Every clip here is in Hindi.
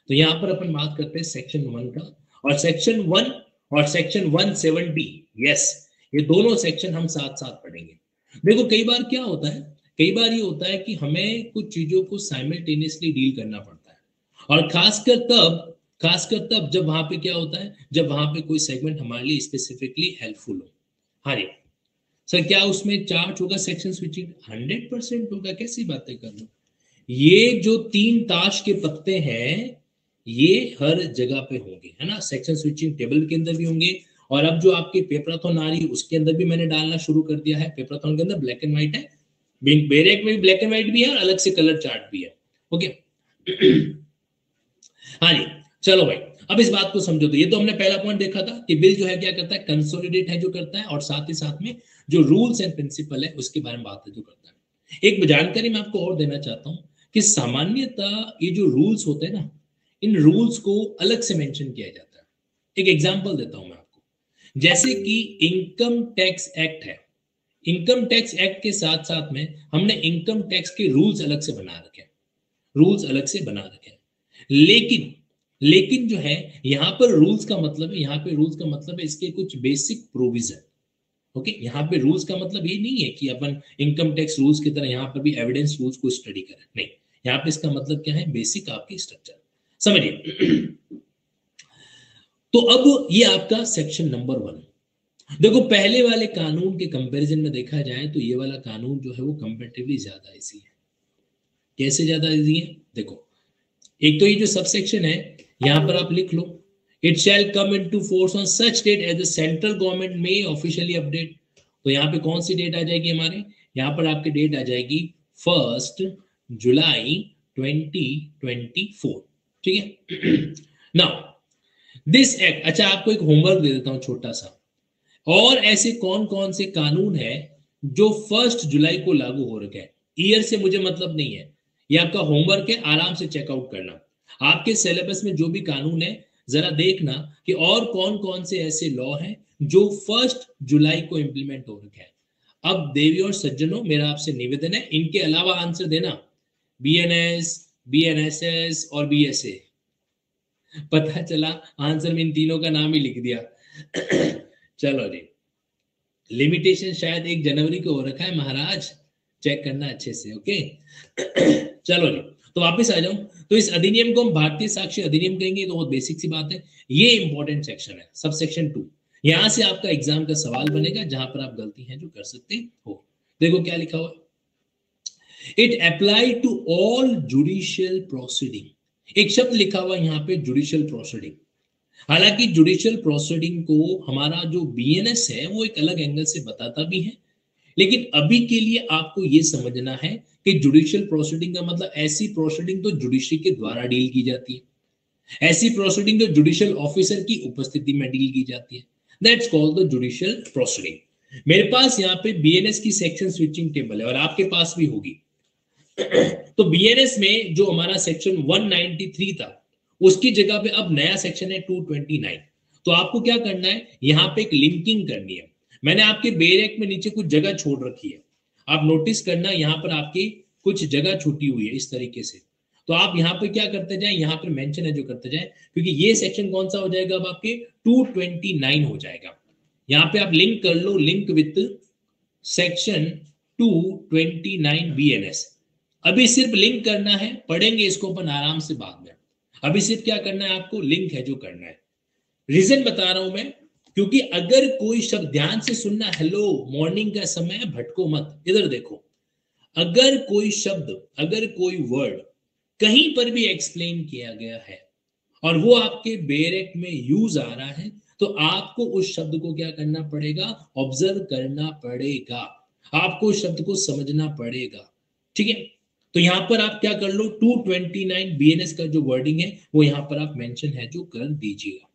तो यहाँ पर अपन बात करते हैं सेक्शन 1 का, और सेक्शन 1 और सेक्शन 170, यस, ये दोनों सेक्शन हम साथ साथ पढ़ेंगे। देखो कई बार क्या होता है, कई बार ये होता है कि हमें कुछ चीजों को साइमल्टेनियसली डील करना पड़ता है, और खासकर तब जब वहां पे क्या होता है, जब वहां पे कोई सेगमेंट हमारे लिए स्पेसिफिकली हेल्पफुल हो। हाँ जी सर, क्या उसमें चार्ट होगा सेक्शन स्विचिंग? 100% होगा, कैसी बातें कर लो। ये जो 3 ताश के पत्ते हैं ये हर जगह पे होंगे, है ना, सेक्शन स्विचिंग टेबल के अंदर भी होंगे, और अब जो आपके पेपराथन आ रही उसके अंदर भी मैंने डालना शुरू कर दिया है। पेपराथन के अंदर ब्लैक एंड व्हाइट है, बेरेक में भी ब्लैक एंड व्हाइट भी है, और अलग से कलर चार्ट भी है। ओके हाँ जी, चलो भाई, अब इस बात को समझो। तो ये तो हमने पहला पॉइंट देखा था कि बिल जो है क्या करता है, कंसोलिडेट है जो करता है, और साथ ही साथ में जो रूल्स एंड प्रिंसिपल है उसके बारे में बात है जो करता है। एक जानकारी मैं आपको और देना चाहता हूं कि सामान्यतः ये जो रूल्स होते हैं ना, इन रूल्स को अलग से मेंशन किया जाता है। एक एग्जांपल देता हूं मैं आपको, जैसे कि इनकम टैक्स एक्ट है, इनकम टैक्स एक्ट के साथ साथ में हमने इनकम टैक्स के रूल्स अलग से बना रखे हैं, रूल्स अलग से बना रखे हैं। लेकिन लेकिन जो है यहां पर रूल्स का मतलब है, यहां पे रूल्स का मतलब है इसके कुछ बेसिक प्रोविजन। ओके, यहाँ पे रूल्स का मतलब ये नहीं है कि अपन इनकम टैक्स रूल्स की तरह यहाँ पर भी एविडेंस रूल्स को स्टडी करें, नहीं, यहाँ पे इसका मतलब क्या है, बेसिक आपकी स्ट्रक्चर समझिए। तो अब ये आपका सेक्शन नंबर 1। देखो पहले वाले कानून के कंपैरिजन में देखा जाए तो ये वाला कानून जो है वो कंपैरेटिवली ज्यादा इजी है। कैसे ज्यादा इजी है, देखो एक तो ये जो सबसेक्शन है यहां पर आप लिख लो, it shall come into force on such date as the central government में ऑफिशियली अपडेट। तो यहाँ पे कौन सी डेट आ जाएगी हमारे, यहाँ पर आपकी डेट आ जाएगी 1 जुलाई 2024। ठीक है नाउ दिस एक्ट, अच्छा आपको एक होमवर्क दे देता हूं छोटा सा, और ऐसे कौन कौन से कानून है जो 1 जुलाई को लागू हो रखे हैं। ईयर से मुझे मतलब नहीं है, ये आपका होमवर्क है, आराम से चेकआउट करना। आपके सिलेबस में जो भी कानून है जरा देखना कि और कौन कौन से ऐसे लॉ हैं जो 1 जुलाई को इंप्लीमेंट हो रखे हैं। अब देवी और सज्जनों, मेरा आपसे निवेदन है इनके अलावा आंसर देना, बीएनएस, बीएनएसएस और बीएसए। पता चला आंसर में इन तीनों का नाम ही लिख दिया। चलो जी, लिमिटेशन शायद 1 जनवरी को हो रखा है महाराज, चेक करना अच्छे से। ओके चलो जी, तो वापस आ जाऊं, तो इस अधिनियम को हम भारतीय साक्ष्य अधिनियम कहेंगे, तो बहुत बेसिक सी बात है। ये इंपॉर्टेंट सेक्शन है, सब सेक्शन 2। यहां से आपका एग्जाम का सवाल बनेगा जहां पर आप गलती है जो कर सकते हो। देखो क्या लिखा हुआ, it apply to all judicial proceeding. एक शब्द लिखा हुआ यहां पे जुडिशियल प्रोसीडिंग। हालांकि जुडिशियल प्रोसीडिंग को हमारा जो बीएनएस है वो एक अलग एंगल से बताता भी है, लेकिन अभी के लिए आपको यह समझना है कि जुडिशियल प्रोसीडिंग का मतलब ऐसी प्रोसीडिंग तो जुडिशरी के द्वारा डील की जाती है, ऐसी प्रोसीडिंग जो जुडिशियल ऑफिसर की उपस्थिति में डील की जाती है, that's called the judicial proceeding. मेरे पास यहाँ पे बीएनएस की सेक्शन स्विचिंग टेबल है और आपके पास भी होगी। तो बीएनएस में जो हमारा सेक्शन 193 था उसकी जगह पे अब नया सेक्शन है 229। तो आपको क्या करना है, यहां पे एक लिंकिंग करनी है। मैंने आपके बेरेक में नीचे कुछ जगह छोड़ रखी है, आप नोटिस करना, यहां पर आपकी कुछ जगह छूटी हुई है इस तरीके से। तो आप यहां पे क्या करते जाए, यहां पर मेंशन है जो करते जाए, क्योंकि ये सेक्शन कौन सा हो जाएगा अब आपके 229 हो जाएगा। यहां पे आप लिंक कर लो, लिंक विथ सेक्शन 229 बीएनएस। अभी सिर्फ लिंक करना है, पढ़ेंगे इसको अपन आराम से बाद में। अभी सिर्फ क्या करना है, आपको लिंक है जो करना है। रीजन बता रहा हूं मैं, क्योंकि अगर कोई शब्द, ध्यान से सुनना, हेलो मॉर्निंग का समय है, भटको मत, इधर देखो। अगर कोई शब्द, अगर कोई वर्ड कहीं पर भी एक्सप्लेन किया गया है और वो आपके बेरेक में यूज आ रहा है, तो आपको उस शब्द को क्या करना पड़ेगा, ऑब्जर्व करना पड़ेगा, आपको उस शब्द को समझना पड़ेगा। ठीक है, तो यहां पर आप क्या कर लो, 229 बीएनएस का जो वर्डिंग है वो यहां पर आप मेंशन है जो कर दीजिएगा।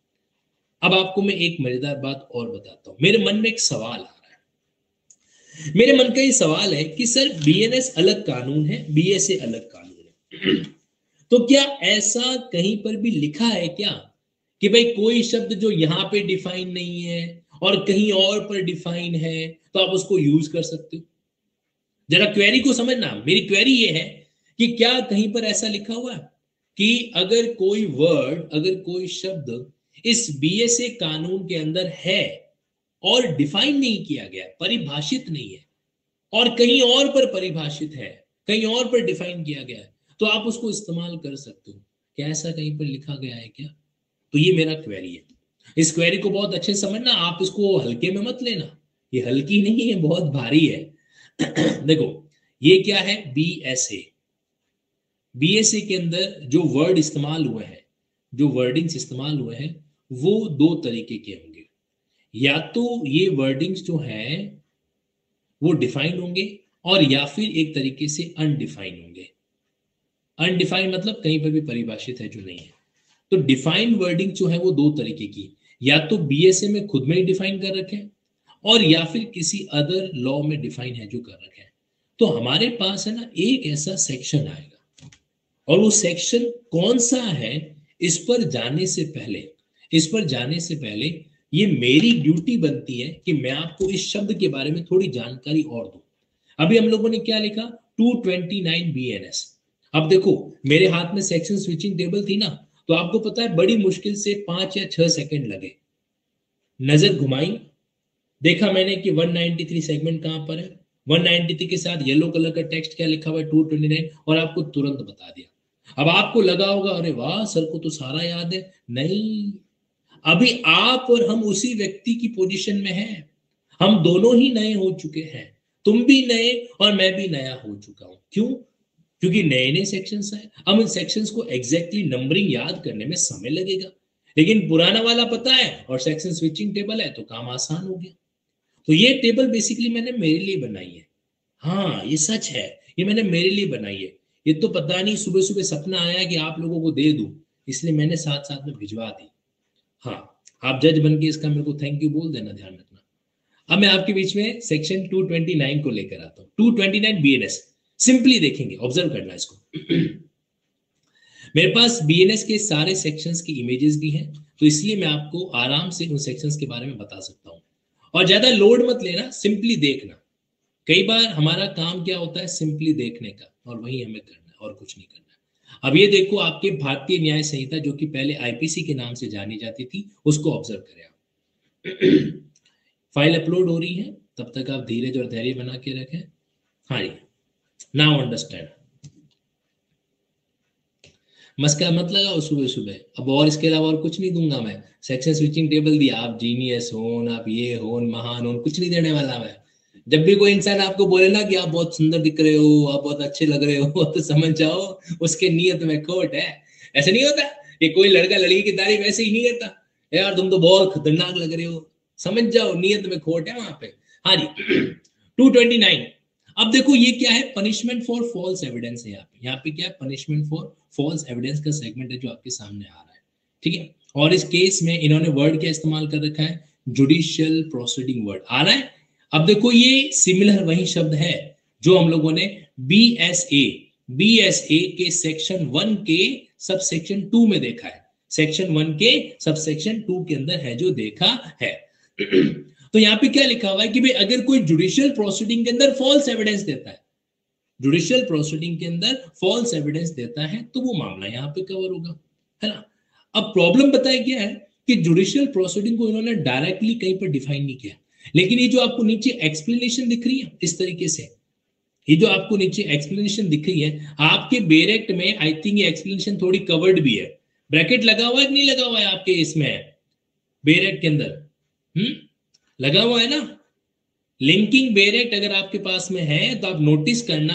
अब आपको मैं एक मजेदार बात और बताता हूं, मेरे मन में एक सवाल आ रहा है। मेरे मन का ये सवाल है कि सर बीएनएस अलग कानून है, बीएसए अलग कानून है, तो क्या ऐसा कहीं पर भी लिखा है क्या कि भाई कोई शब्द जो यहां पे डिफाइन नहीं है और कहीं और पर डिफाइन है तो आप उसको यूज कर सकते हो? जरा क्वेरी को समझना, मेरी क्वेरी ये है कि क्या कहीं पर ऐसा लिखा हुआ है कि अगर कोई वर्ड, अगर कोई शब्द इस बीएसए कानून के अंदर है और डिफाइन नहीं किया गया, परिभाषित नहीं है, और कहीं और पर परिभाषित है, कहीं और पर डिफाइन किया गया है, तो आप उसको इस्तेमाल कर सकते हो। क्या ऐसा कहीं पर लिखा गया है क्या? तो ये मेरा क्वेरी है। इस क्वेरी को बहुत अच्छे से समझना, आप इसको हल्के में मत लेना, ये हल्की नहीं है, बहुत भारी है। देखो ये क्या है, बीएसए। बीएसए के अंदर जो वर्ड इस्तेमाल हुए हैं, जो वर्डिंग्स इस्तेमाल हुए हैं, वो दो तरीके के होंगे। या तो ये वर्डिंग्स जो है वो डिफाइंड होंगे, और या फिर एक तरीके से अनडिफाइंड होंगे। अनडिफाइंड मतलब कहीं पर भी परिभाषित है जो नहीं है। तो डिफाइंड वर्डिंग जो है वो दो तरीके की, या तो बीएसए में खुद में ही डिफाइन कर रखे हैं, और या फिर किसी अदर लॉ में डिफाइन है जो कर रखे हैं। तो हमारे पास है ना एक ऐसा सेक्शन आएगा, और वो सेक्शन कौन सा है, इस पर जाने से पहले, इस पर जाने से पहले ये मेरी ड्यूटी बनती है कि मैं आपको इस शब्द के बारे में थोड़ी जानकारी और दूं। अभी हम लोगों ने क्या लिखा, 229 बीएनएस। अब देखो मेरे हाथ में सेक्शन स्विचिंग टेबल थी ना, तो आपको पता है बड़ी मुश्किल से 5 या 6 सेकंड लगे। नजर घुमाई, देखा मैंने कि 193 सेगमेंट कहां पर है, 193 के साथ येलो कलर का टेक्स्ट क्या लिखा हुआ है, 229, और आपको तुरंत बता दिया। अब आपको लगा होगा अरे वाह सर को तो सारा याद है। नहीं, अभी आप और हम उसी व्यक्ति की पोजीशन में हैं। हम दोनों ही नए हो चुके हैं, तुम भी नए और मैं भी नया हो चुका हूं। क्यों? क्योंकि नए नए सेक्शंस हैं। हम इन सेक्शंस को एग्जैक्टली नंबरिंग याद करने में समय लगेगा, लेकिन पुराना वाला पता है और सेक्शन स्विचिंग टेबल है तो काम आसान हो गया। तो ये टेबल बेसिकली मैंने मेरे लिए बनाई है। हाँ ये सच है, ये मैंने मेरे लिए बनाई है। ये तो पता नहीं सुबह सुबह सपना आया कि आप लोगों को दे दूं, इसलिए मैंने साथ साथ में भिजवा दी। हाँ, आप जज बन के इसका मेरे को थैंक यू बोल देना, ध्यान रखना। अब मैं आपके बीच में सेक्शन 229 को लेकर आता हूं। 229 बीएनएस सिंपली देखेंगे, ऑब्जर्व करना इसको। मेरे पास बीएनएस के सारे सेक्शंस की इमेजेस भी हैं, तो इसलिए मैं आपको आराम से उन सेक्शंस के बारे में बता सकता हूं। और ज्यादा लोड मत लेना, सिंपली देखना। कई बार हमारा काम क्या होता है, सिंपली देखने का, और वही हमें करना है और कुछ नहीं करना। अब ये देखो आपके भारतीय न्याय संहिता, जो कि पहले आईपीसी के नाम से जानी जाती थी, उसको ऑब्जर्व करें आप। फाइल अपलोड हो रही है, तब तक आप धीरज और धैर्य बना के रखें। हाँ जी, नाउ अंडरस्टैंड। मस्का मत लगाओ सुबह सुबह। अब और इसके अलावा और कुछ नहीं दूंगा मैं। सेक्शन स्विचिंग टेबल दिया, आप जीनियस हो, आप ये हो, महान हो, कुछ नहीं देने वाला मैं। जब भी कोई इंसान आपको बोले ना कि आप बहुत सुंदर दिख रहे हो, आप बहुत अच्छे लग रहे हो, तो समझ जाओ उसके नियत में खोट है। ऐसा नहीं होता कि कोई लड़का लड़की की तारीफ ऐसे ही नहीं करता, यार तुम तो बहुत खतरनाक लग रहे हो, समझ जाओ नियत में खोट है वहां पे। हाँ जी। 229। अब देखो ये क्या है, पनिशमेंट फॉर फॉल्स एविडेंस है। यहाँ पे क्या है, पनिशमेंट फॉर फॉल्स एविडेंस का सेगमेंट है जो आपके सामने आ रहा है। ठीक है, और इस केस में इन्होंने वर्ड क्या इस्तेमाल कर रखा है, जुडिशियल प्रोसीडिंग वर्ड आ रहा है। अब देखो ये सिमिलर वही शब्द है जो हम लोगों ने बीएसए, बीएसए के सेक्शन 1 के सब सेक्शन 2 में देखा है। सेक्शन 1 के सब सेक्शन 2 के अंदर है जो देखा है। तो यहाँ पे क्या लिखा हुआ है कि भाई अगर कोई जुडिशियल प्रोसीडिंग के अंदर फॉल्स एविडेंस देता है, जुडिशियल प्रोसीडिंग के अंदर फॉल्स एविडेंस देता है, तो वो मामला यहाँ पे कवर होगा, है ना। अब प्रॉब्लम बताया क्या है कि जुडिशियल प्रोसीडिंग को इन्होंने डायरेक्टली कहीं पर डिफाइन नहीं किया, लेकिन ये जो आपको नीचे एक्सप्लेनेशन दिख रही है इस तरीके से, ये जो आपको नीचे एक्सप्लेनेशन दिख रही है आपके बेरेक्ट में, आई थिंक ये एक्सप्लेनेशन थोड़ी कवर्ड भी है। ब्रैकेट लगा हुआ है कि नहीं लगा हुआ है आपके इसमें बेरेक्ट के अंदर? लगा हुआ है ना। लिंकिंग बेरेक्ट अगर आपके पास में है तो आप नोटिस करना,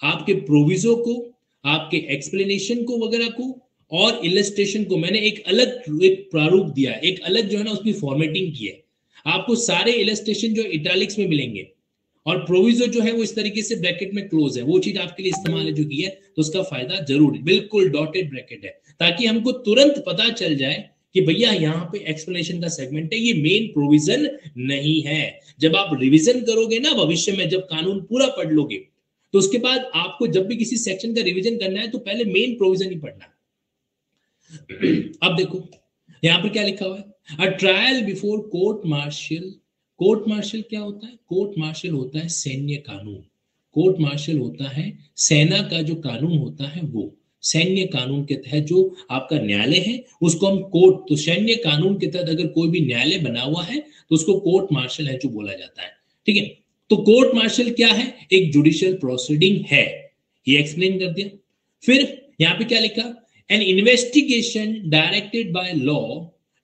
आपके प्रोविजो को, आपके एक्सप्लेनेशन को वगैरह को और इलस्ट्रेशन को मैंने एक अलग एक प्रारूप दिया, एक अलग जो है ना उसकी फॉर्मेटिंग की है। आपको सारे इलस्ट्रेशन जो इटैलिक्स में मिलेंगे, और प्रोविजो जो है वो इस तरीके से ब्रैकेट में क्लोज है, वो चीज आपके लिए इस्तेमाल है जो की है, तो उसका फायदा जरूर, बिल्कुल डॉटेड ब्रैकेट है, ताकि हमको तुरंत पता चल जाए कि भैया यहाँ पे एक्सप्लेनेशन का सेगमेंट है, ये मेन प्रोविजन नहीं है। जब आप रिवीजन करोगे ना भविष्य में, जब कानून पूरा पढ़ लोगे, तो उसके बाद आपको जब भी किसी सेक्शन का रिवीजन करना है तो पहले मेन प्रोविजन ही पढ़ना है। अब देखो यहां पर क्या लिखा हुआ है, a trial before court martial. Court martial क्या होता है? कोर्ट मार्शल होता है सैन्य कानून। कोर्ट मार्शल होता है सेना का जो कानून होता है वो। सैन्य कानून के तहत जो आपका न्यायालय है उसको हम कोर्ट, तो सैन्य कानून के तहत अगर कोई भी न्यायालय बना हुआ है तो उसको कोर्ट मार्शल है जो बोला जाता है। ठीक है, तो कोर्ट मार्शल क्या है? एक जुडिशियल प्रोसीडिंग है, ये एक्सप्लेन कर दिया। फिर यहां पे क्या लिखा? N investigation directed by law,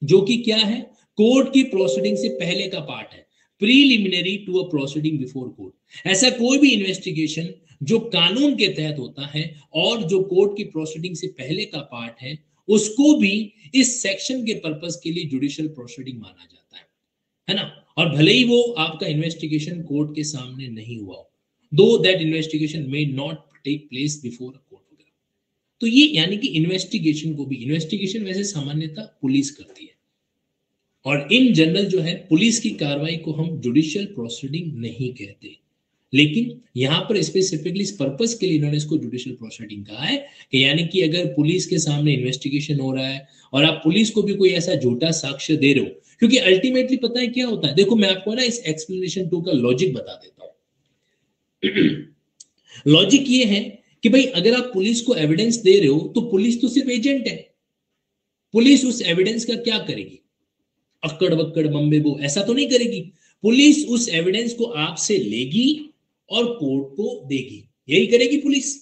जो कि क्या है? कोर्ट की प्रोसीडिंग से पहले का पार्ट है, preliminary to a proceeding before court. ऐसा कोई भी इन्वेस्टिगेशन जो कानून के तहत होता है और जो कोर्ट की प्रोसीडिंग से पहले का पार्ट है, उसको भी इस सेक्शन के पर्पस के लिए जुडिशियल प्रोसीडिंग माना जाता है ना। और भले ही वो आपका इन्वेस्टिगेशन कोर्ट के सामने नहीं हुआ हो, though that investigation may not take place before a court वगैरह। तो ये यानी कि इन्वेस्टिगेशन को भी, इन्वेस्टिगेशन वैसे सामान्यतः पुलिस करती है और इन जनरल जो है पुलिस की कार्रवाई को हम जुडिशियल प्रोसीडिंग नहीं कहते, लेकिन यहां पर स्पेसिफिकली इस पर्पस के लिए इन्होंने इसको जुडिशियल प्रोसीडिंग कहा है कि यानी कि अगर पुलिस के सामने इन्वेस्टिगेशन हो रहा है और आप पुलिस को भी कोई ऐसा झूठा साक्ष्य दे रहे हो, क्योंकि अल्टीमेटली पता है क्या होता है, देखो मैं आपको ना इस एक्सप्लेनेशन 2 का लॉजिक बता देता हूं। लॉजिक ये है कि भाई अगर आप पुलिस को एविडेंस दे रहे हो तो पुलिस तो सिर्फ एजेंट है, पुलिस उस एविडेंस का क्या करेगी? अक्कड़ बक्कड़ बम्बे बो ऐसा तो नहीं करेगी। पुलिस उस एविडेंस को आपसे लेगी और कोर्ट को देगी, यही करेगी पुलिस।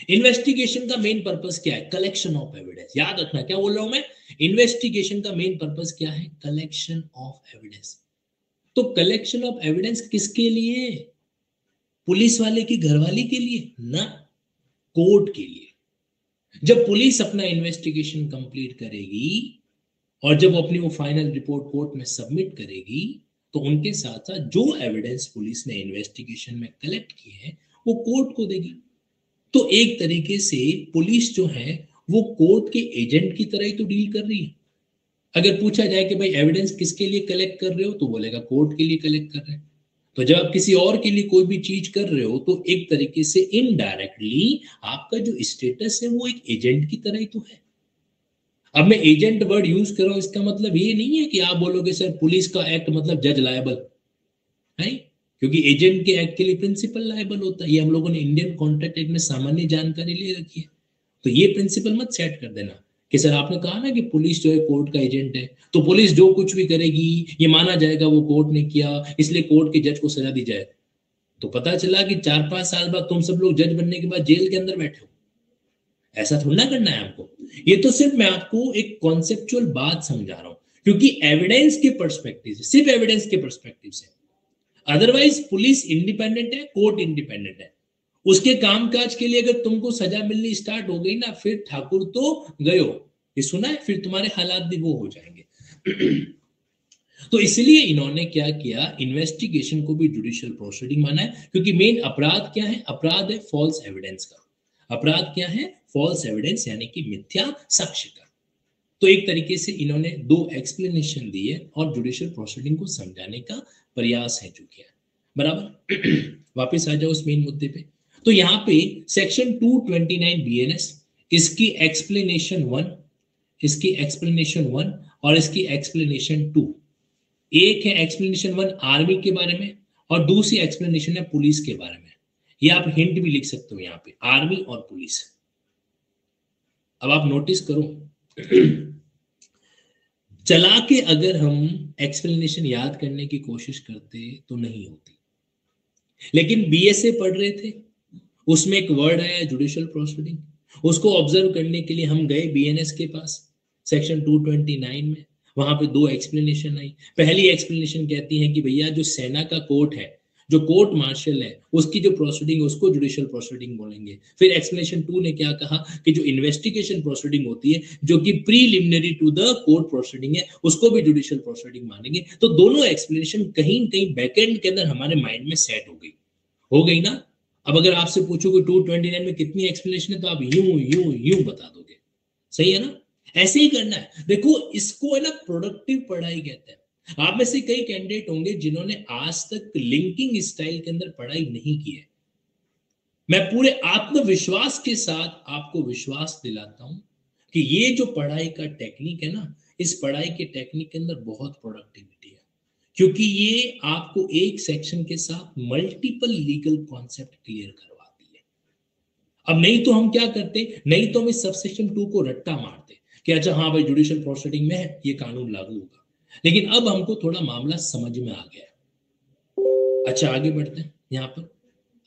इन्वेस्टिगेशन का मेन पर्पस क्या है? Collection of evidence. याद रखना क्या बोल रहा हूं मैं, इन्वेस्टिगेशन का मेन पर्पस क्या है? Collection of evidence. तो कलेक्शन ऑफ एविडेंस किसके लिए? पुलिस वाले की घरवाली के लिए ना, कोर्ट के लिए। जब पुलिस अपना इन्वेस्टिगेशन कंप्लीट करेगी और जब वो अपनी वो फाइनल रिपोर्ट कोर्ट में सबमिट करेगी, तो उनके साथ साथ जो एविडेंस पुलिस ने इन्वेस्टिगेशन में कलेक्ट किए हैं वो कोर्ट को देगी। तो एक तरीके से पुलिस जो है वो कोर्ट के एजेंट की तरह ही तो डील कर रही है। अगर पूछा जाए कि भाई एविडेंस किसके लिए कलेक्ट कर रहे हो, तो बोलेगा कोर्ट के लिए कलेक्ट कर रहे हैं। तो जब आप किसी और के लिए कोई भी चीज कर रहे हो तो एक तरीके से इनडायरेक्टली आपका जो स्टेटस है वो एक एजेंट की तरह ही तो है। अब मैं एजेंट वर्ड यूज कर रहा हूं, इसका मतलब ये नहीं है कि आप बोलोगे सर पुलिस का एक्ट मतलब जज लायबल है, क्योंकि एजेंट के एक्ट के लिए प्रिंसिपल लायबल होता है। ये हम लोगों ने इंडियन कॉन्ट्रैक्ट एक्ट में सामान्य जानकारी ले रखी है। तो ये प्रिंसिपल मत सेट कर देना कि सर आपने कहा ना कि पुलिस जो है कोर्ट का एजेंट है, तो पुलिस जो कुछ भी करेगी ये माना जाएगा वो कोर्ट ने किया, इसलिए कोर्ट के जज को सजा दी जाए। तो पता चला कि 4-5 साल बाद तुम सब लोग जज बनने के बाद जेल के अंदर बैठे हो। ऐसा थोड़ा करना है आपको। ये तो सिर्फ मैं आपको एक कॉन्सेप्चुअल बात समझा रहा हूं, क्योंकि एविडेंस के पर्सपेक्टिव से, सिर्फ एविडेंस के पर्सपेक्टिव से, अदरवाइज पुलिस इंडिपेंडेंट है, कोर्ट इंडिपेंडेंट है। उसके कामकाज के लिए अगर तुमको सजा मिलनी स्टार्ट हो गई ना, फिर ठाकुर तो गए हो, ये सुना है, फिर तुम्हारे हालात भी वो हो जाएंगे। तो इसलिए इन्होंने क्या किया, इन्वेस्टिगेशन को भी जुडिशियल प्रोसीडिंग माना है, क्योंकि मेन अपराध क्या है? अपराध है फॉल्स एविडेंस का। अपराध क्या है? फॉल्स एविडेंस, यानी कि मिथ्या साक्ष्य का। तो एक तरीके से इन्होंने दो एक्सप्लेनेशन दिए और जुडिशियल प्रोसीडिंग को समझाने का प्रयास है जो किया, बराबर। वापस आ जाओ उस मेन मुद्दे पे। तो यहाँ पे सेक्शन 229 बीएनएस, इसकी एक्सप्लेनेशन 1, इसकी एक्सप्लेनेशन 1 और इसकी एक्सप्लेनेशन 2। एक है एक्सप्लेनेशन 1 आर्मी के बारे में और दूसरी एक्सप्लेनेशन है पुलिस के बारे में। ये आप हिंट भी लिख सकते हो यहाँ पे, आर्मी और पुलिस। अब आप नोटिस करो, चला के अगर हम एक्सप्लेनेशन याद करने की कोशिश करते तो नहीं होती, लेकिन बीएसए पढ़ रहे थे, उसमें एक वर्ड आया जुडिशियल प्रोसीडिंग, उसको ऑब्जर्व करने के लिए हम गए बीएनएस के पास सेक्शन 229 में। वहां पे दो एक्सप्लेनेशन आई। पहली एक्सप्लेनेशन कहती है कि भैया जो सेना का कोर्ट है, जो कोर्ट मार्शल है, उसकी जो प्रोसीडिंग है उसको जुडिशियल प्रोसीडिंग बोलेंगे। फिर एक्सप्लेनेशन 2 ने क्या कहा कि जो इन्वेस्टिगेशन प्रोसीडिंग होती है जो कि preliminary to the court proceeding है, उसको भी जुडिशियल प्रोसीडिंग मानेंगे। तो दोनों एक्सप्लेनेशन कहीं न कहीं बैकएंड के अंदर हमारे माइंड में सेट हो गई ना। अब अगर आपसे पूछो कि 229 में कितनी एक्सप्लेनेशन है, तो आप यूं यूं यूं बता दोगे, सही है ना। ऐसे ही करना है। देखो इसको है ना प्रोडक्टिव पढ़ाई कहते हैं। आप में से कई कैंडिडेट होंगे जिन्होंने आज तक लिंकिंग स्टाइल के अंदर पढ़ाई नहीं की है। मैं पूरे आत्मविश्वास के साथ आपको विश्वास दिलाता हूं कि ये जो पढ़ाई का टेक्निक है ना, इस पढ़ाई के टेक्निक के अंदर बहुत प्रोडक्टिविटी है, क्योंकि ये आपको एक सेक्शन के साथ मल्टीपल लीगल कॉन्सेप्ट क्लियर करवाती है। अब नहीं तो हम क्या करते, नहीं तो हम इस सबसेक्शन 2 को रट्टा मारते कि अच्छा हाँ भाई जुडिशियल प्रोसीडिंग में है, ये कानून लागू होगा। लेकिन अब हमको थोड़ा मामला समझ में आ गया। अच्छा आगे बढ़ते हैं यहाँ पर।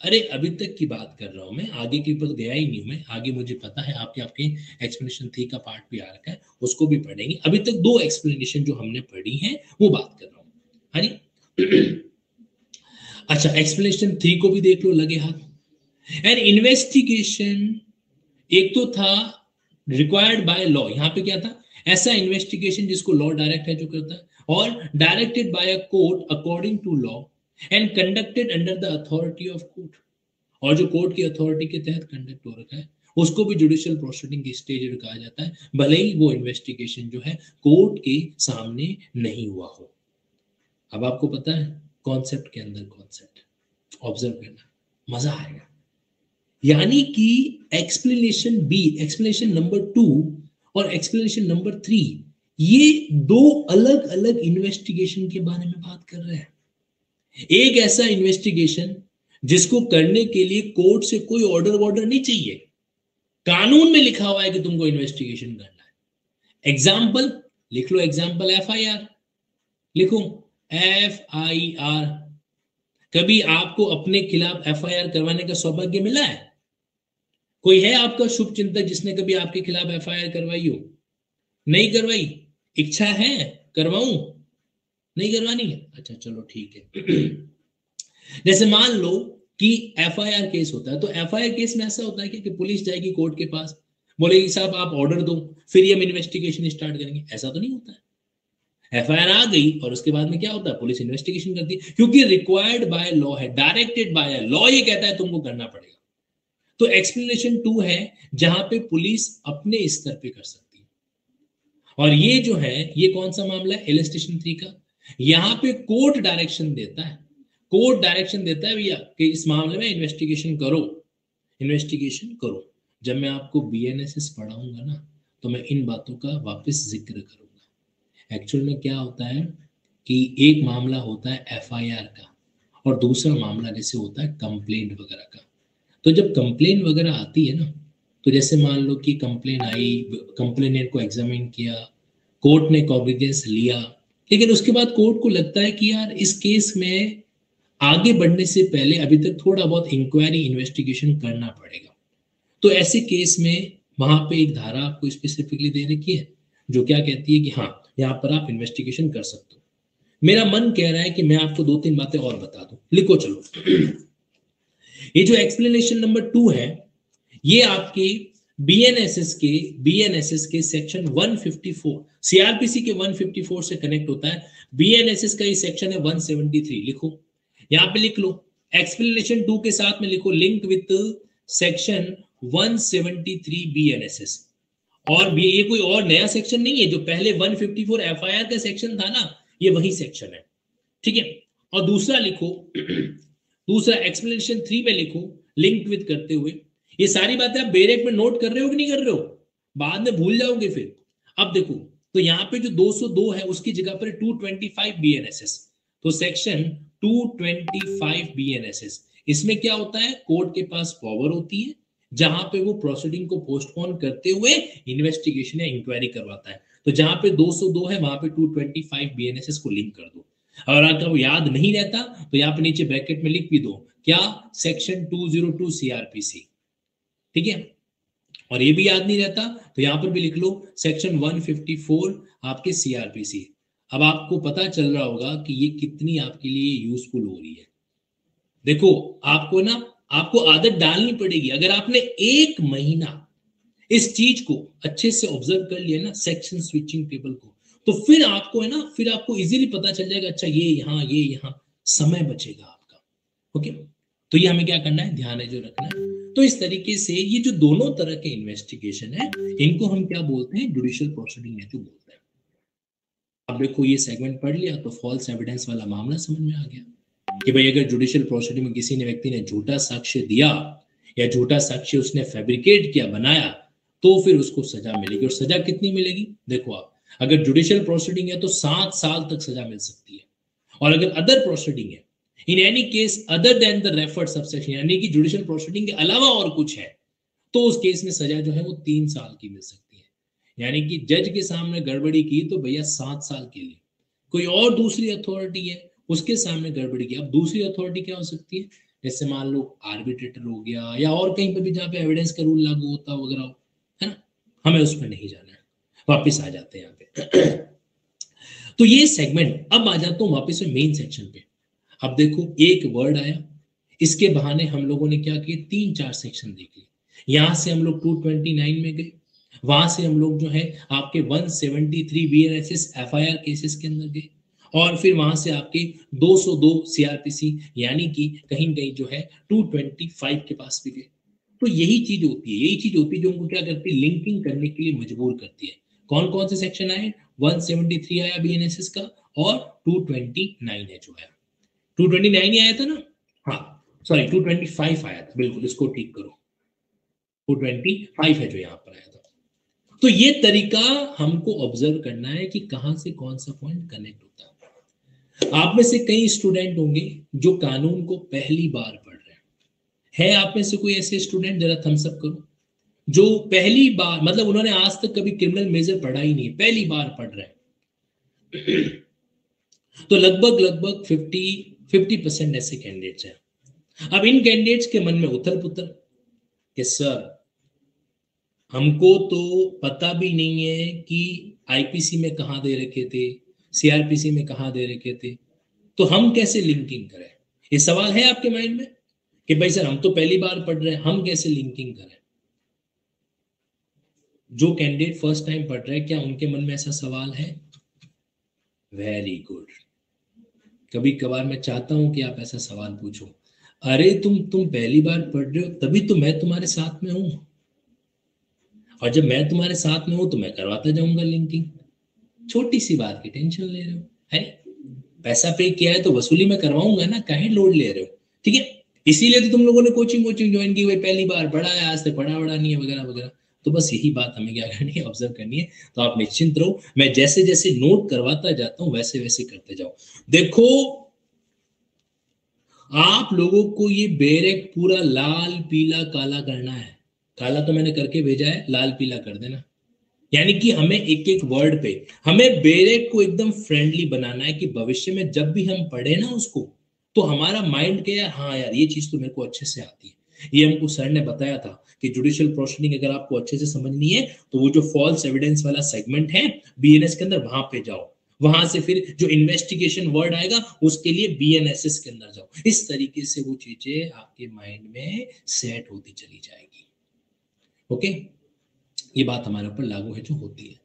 अरे अभी तक की बात कर रहा हूं मैं, आगे के ऊपर गया ही नहीं हूं मैं। आगे मुझे पता है आपके आपके एक्सप्लेनेशन 3 का पार्ट भी आ रखा है, उसको भी पढ़ेंगे। अभी तक 2 एक्सप्लेनेशन जो हमने पढ़ी है वो बात कर रहा हूं। हाँ जी। अच्छा एक्सप्लेनेशन 3 को भी देख लो लगे हाथ। एन इन्वेस्टिगेशन, एक तो था रिक्वायर्ड बाय लॉ, यहां पे क्या था, ऐसा इन्वेस्टिगेशन जिसको लॉ डायरेक्ट है जो करता है, और directed by a court according to law and conducted under the authority of court, और जो कोर्ट की अथॉरिटी के तहत कंडक्ट हो रखा है उसको भी जुडिशियल प्रोसीडिंग की स्टेज कहा जाता है, भले ही वो इन्वेस्टिगेशन जो है कोर्ट के सामने नहीं हुआ हो। अब आपको पता है कॉन्सेप्ट के अंदर कॉन्सेप्ट ऑब्जर्व करना, मजा आएगा। यानी कि एक्सप्लेनेशन बी, एक्सप्लेनेशन नंबर 2 और एक्सप्लेनेशन नंबर 3, ये 2 अलग अलग इन्वेस्टिगेशन के बारे में बात कर रहे हैं। एक ऐसा इन्वेस्टिगेशन जिसको करने के लिए कोर्ट से कोई ऑर्डर नहीं चाहिए, कानून में लिखा हुआ है कि तुमको इन्वेस्टिगेशन करना है। एग्जाम्पल लिख लो, एग्जाम्पल FIR लिखो, FIR। कभी आपको अपने खिलाफ FIR करवाने का सौभाग्य मिला है? कोई है आपका शुभ चिंतक जिसने कभी आपके खिलाफ FIR करवाई हो? नहीं करवाई? इच्छा है करवाऊं? नहीं करवानी है? अच्छा चलो ठीक है। जैसे मान लो कि FIR केस होता है, तो FIR केस में ऐसा होता है कि पुलिस जाएगी कोर्ट के पास, बोलेगी साहब आप ऑर्डर दो फिर हम इन्वेस्टिगेशन स्टार्ट करेंगे। ऐसा तो नहीं होता है। FIR आ गई और उसके बाद में क्या होता है, पुलिस इन्वेस्टिगेशन करती है, क्योंकि रिक्वायर्ड बाय लॉ है, डायरेक्टेड बाय लॉ, ये कहता है तुमको करना पड़ेगा। तो एक्सप्लेनेशन 2 है जहां पे पुलिस अपने स्तर पे कर सकती है, और ये जो है ये कौन सा मामला है, इलस्ट्रेशन 3 का। यहां पे कोर्ट डायरेक्शन देता है, कोर्ट डायरेक्शन देता है भैया कि इस मामले में इन्वेस्टिगेशन करो, इन्वेस्टिगेशन करो। जब मैं आपको BNSS पढ़ाऊंगा ना तो मैं इन बातों का वापस जिक्र करूंगा। एक्चुअल में क्या होता है कि एक मामला होता है FIR का और दूसरा मामला जैसे होता है कंप्लेंट वगैरह का। तो जब कंप्लेन वगैरह आती है ना, तो जैसे मान लो कि कंप्लेन आई, कंप्लेनेंट को एग्जामिन किया, कोर्ट ने कॉग्निजेंस लिया, लेकिन उसके बाद कोर्ट को लगता है कि यार इस केस में आगे बढ़ने से पहले अभी तक थोड़ा बहुत इंक्वायरी इन्वेस्टिगेशन करना पड़ेगा। तो ऐसे केस में वहां पे एक धारा आपको स्पेसिफिकली दे रखी है जो क्या कहती है कि हाँ यहाँ पर आप इन्वेस्टिगेशन कर सकते हो। मेरा मन कह रहा है कि मैं आपको 2-3 बातें और बता दूं, लिखो चलो। ये जो एक्सप्लेनेशन नंबर 2 है ये आपके बीएनएसएस के सेक्शन 154 सीआरपीसी के 154 से कनेक्ट होता है। बीएनएसएस का ये सेक्शन है 173, लिखो यहां पे लिख लो, एक्सप्लेनेशन 2 के साथ में लिखो लिंक विथ सेक्शन 173 बीएनएसएस। और ये कोई और नया सेक्शन नहीं है, जो पहले 154 एफआईआर का सेक्शन था ना, ये वही सेक्शन है, ठीक है। और दूसरा लिखो, दूसरा एक्सप्लेनेशन 3 में लिखो लिंक विद करते हुए। ये सारी बातें आप बेरेक में नोट कर रहे हो कि नहीं कर रहे हो, बाद में भूल जाओगे फिर। अब देखो तो यहाँ पे जो 202 है उसकी जगह पर 225 बीएनएसएस, तो सेक्शन 225 बीएनएसएस, इसमें क्या होता है, कोर्ट के पास पावर होती है जहां पे वो प्रोसीडिंग को पोस्टपोन करते हुए इन्वेस्टिगेशन या इंक्वायरी करवाता है। तो जहां पे 202 है वहां पे 225 बीएनएसएस को लिंक कर दो। और अगर वो याद नहीं रहता तो यहाँ पे नीचे ब्रैकेट में लिख भी दो क्या, सेक्शन 202 सीआरपीसी, ठीक है। और ये भी याद नहीं रहता तो यहां पर भी लिख लो सेक्शन 154 आपके सीआरपीसी। अब आपको पता चल रहा होगा कि ये कितनी आपके लिए यूजफुल हो रही है। देखो आपको ना, आपको आदत डालनी पड़ेगी। अगर आपने 1 महीना इस चीज को अच्छे से ऑब्जर्व कर लिया ना, सेक्शन स्विचिंग टेबल को, तो फिर आपको है ना, फिर आपको इजीली पता चल जाएगा, अच्छा ये यहाँ समय बचेगा आपका। ओके, तो ये हमें क्या करना है, ध्यान है जो रखना है। तो इस तरीके से ये जो दोनों तरह के इन्वेस्टिगेशन है इनको हम क्या बोलते हैं, जुडिशियल प्रोसीडिंग जो बोलते हैं। अब देखो ये सेगमेंट पढ़ लिया तो फॉल्स एविडेंस वाला मामला समझ में आ गया कि भाई अगर जुडिशियल प्रोसीडिंग में किसी ने व्यक्ति ने झूठा साक्ष्य दिया या झूठा साक्ष्य उसने फैब्रिकेट किया, बनाया, तो फिर उसको सजा मिलेगी। और सजा कितनी मिलेगी, देखो आप, अगर जुडिशियल प्रोसीडिंग है तो 7 साल तक सजा मिल सकती है। और अगर अदर प्रोसीडिंग है, in any case other than the referred subsection, यानी कि जुडिशियल प्रोसीडिंग के अलावा और कुछ है, तो उस केस में सजा जो है वो 3 साल की मिल सकती है। यानी कि जज के सामने गड़बड़ी की तो भैया 7 साल के लिए। कोई और दूसरी अथॉरिटी है, उसके सामने गड़बड़ी की, अब दूसरी अथॉरिटी क्या हो सकती है, जैसे मान लो आर्बिट्रेटर हो गया या और कहीं पर भी जहाँ पे एविडेंस का रूल लागू होता वगैरह हो, है ना, हमें उस पर नहीं जाना है। वापिस आ जाते हैं यहाँ पे। तो ये सेगमेंट, अब आ जाता हूँ वापिस से मेन सेक्शन पे। अब देखो एक वर्ड आया, इसके बहाने हम लोगों ने क्या किए, 3-4 सेक्शन देख लिए। यहां से हम लोग 229 में गए, वहां से हम लोग जो है आपके 173 बीएनएसएस एफआईआर केसेस के अंदर गए, और फिर वहां से आपके 202 सीआरपीसी यानी कि कहीं कहीं जो है 225 के पास भी गए। तो यही चीज होती है, यही चीज होती है जो उनको क्या करती है, लिंकिंग करने के लिए मजबूर करती है। कौन कौन से सेक्शन आए, 173 आया बीएनएसएस का, और 229 है जो है, 229 ही आया था ना, हाँ सॉरी 225 आया था, बिल्कुल इसको ठीक करो, 225 है जो यहाँ पर आया था। तो ये तरीका हमको ऑब्जर्व करना है कि कहां से कौन सा पॉइंट कनेक्ट होता है। आप में से कई स्टूडेंट होंगे जो कानून को पहली बार पढ़ रहे हैं। है आप में से कोई ऐसे स्टूडेंट, जरा थम्स अप करो, जो पहली बार, मतलब उन्होंने आज तक कभी क्रिमिनल मेजर पढ़ा ही नहीं, पहली बार पढ़ रहे हैं। तो लगभग लगभग 50% ऐसे कैंडिडेट्स हैं। अब इन कैंडिडेट्स के मन में उथल पुथल कि सर हमको तो पता भी नहीं है कि आईपीसी में कहां दे रखे थे, सीआरपीसी में कहां दे रखे थे, तो हम कैसे लिंकिंग करें। ये सवाल है आपके माइंड में कि भाई सर हम तो पहली बार पढ़ रहे हैं, हम कैसे लिंकिंग करें। जो कैंडिडेट फर्स्ट टाइम पढ़ रहे हैं, क्या उनके मन में ऐसा सवाल है? Very good. कभी कभार मैं चाहता हूं कि आप ऐसा सवाल पूछो, अरे तुम पहली बार पढ़ रहे हो, तभी तो मैं तुम्हारे साथ में हूं, और जब मैं तुम्हारे साथ में हूं तो मैं करवाता जाऊंगा लिंकिंग। छोटी सी बात की टेंशन ले रहे हो, है? पैसा पे किया है तो वसूली में करवाऊंगा ना, काहे लोड ले रहे हो? ठीक है, इसीलिए तो तुम लोगों ने कोचिंग कोचिंग ज्वाइन की, भाई पहली बार पढ़ा है, आज तक पढ़ा वढ़ा नहीं है वगैरह वगैरह। तो बस यही बात हमें क्या करनी है, ऑब्जर्व करनी है। तो आप निश्चिंत रहो, मैं जैसे जैसे नोट करवाता जाता हूं वैसे वैसे करते जाओ। देखो आप लोगों को ये बेरेक पूरा लाल पीला काला करना है। काला तो मैंने करके भेजा है, लाल पीला कर देना। यानी कि हमें एक एक वर्ड पे, हमें बेरेक को एकदम फ्रेंडली बनाना है कि भविष्य में जब भी हम पढ़े ना उसको, तो हमारा माइंड के यार हाँ यार ये चीज तो मेरे को अच्छे से आती है। ये हमको सर ने बताया था कि जुडिशियल प्रोसीडिंग अगर आपको अच्छे से समझनी है तो वो जो फॉल्स एविडेंस वाला सेगमेंट है बीएनएस के अंदर, वहां पे जाओ, वहां से फिर जो इन्वेस्टिगेशन वर्ड आएगा उसके लिए बीएनएसएस के अंदर जाओ। इस तरीके से वो चीजें आपके माइंड में सेट होती चली जाएगी। ओके, ये बात हमारे ऊपर लागू है जो होती है।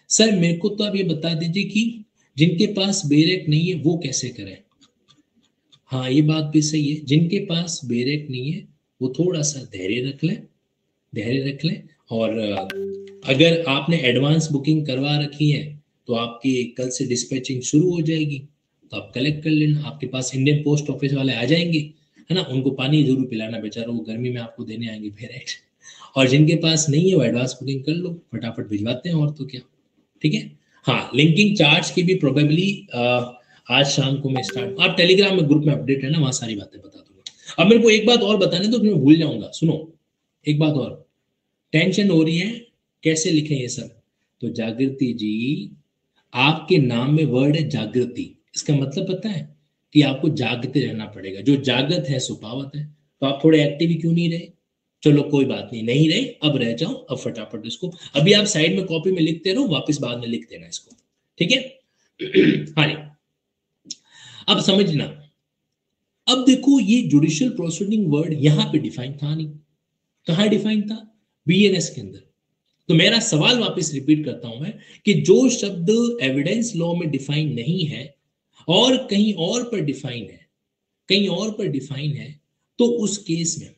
सर मेरे को तो आप ये बता दीजिए कि जिनके पास बेरेक नहीं है वो कैसे करें। हाँ ये बात भी सही है, जिनके पास बेरेक नहीं है वो थोड़ा सा धैर्य रख लें, धैर्य रख लें। और अगर आपने एडवांस बुकिंग करवा रखी है तो आपकी कल से डिस्पैचिंग शुरू हो जाएगी, तो आप कलेक्ट कर लेना। आपके पास इंडियन पोस्ट ऑफिस वाले आ जाएंगे, है ना, उनको पानी जरूर पिलाना, बेचारा वो गर्मी में आपको देने आएंगे बेरेक। और जिनके पास नहीं है वो एडवांस बुकिंग कर लो, फटाफट भिजवाते हैं, और तो क्या। ठीक है, हाँ लिंकिंग चार्ज की भी प्रोबेबली आज शाम को मैं स्टार्ट, आप टेलीग्राम में ग्रुप में अपडेट है ना, वहां सारी बातें बता दूंगा। अब मेरे को एक बात और बताने दो, मैं भूल जाऊंगा, सुनो एक बात और, टेंशन हो रही है कैसे लिखें ये सब। तो जागृति जी, आपके नाम में वर्ड है जागृति, इसका मतलब पता है कि आपको जागते रहना पड़ेगा। जो जागत है सुपावत है, तो आप थोड़े एक्टिव ही क्यों नहीं रहे। चलो कोई बात नहीं, नहीं रहे अब रह जाओ, अब फटाफट इसको अभी आप साइड में कॉपी में लिखते रहो, वापस बाद में लिख देना इसको, ठीक है। हाँ, अब समझना। अब देखो ये जुडिशियल प्रोसीडिंग वर्ड यहां पे डिफाइन था नहीं, कहां डिफाइन था, बीएनएस के अंदर। तो मेरा सवाल वापस रिपीट करता हूं मैं, कि जो शब्द एविडेंस लॉ में डिफाइन नहीं है और कहीं और पर डिफाइन है, कहीं और पर डिफाइन है, तो उस केस में,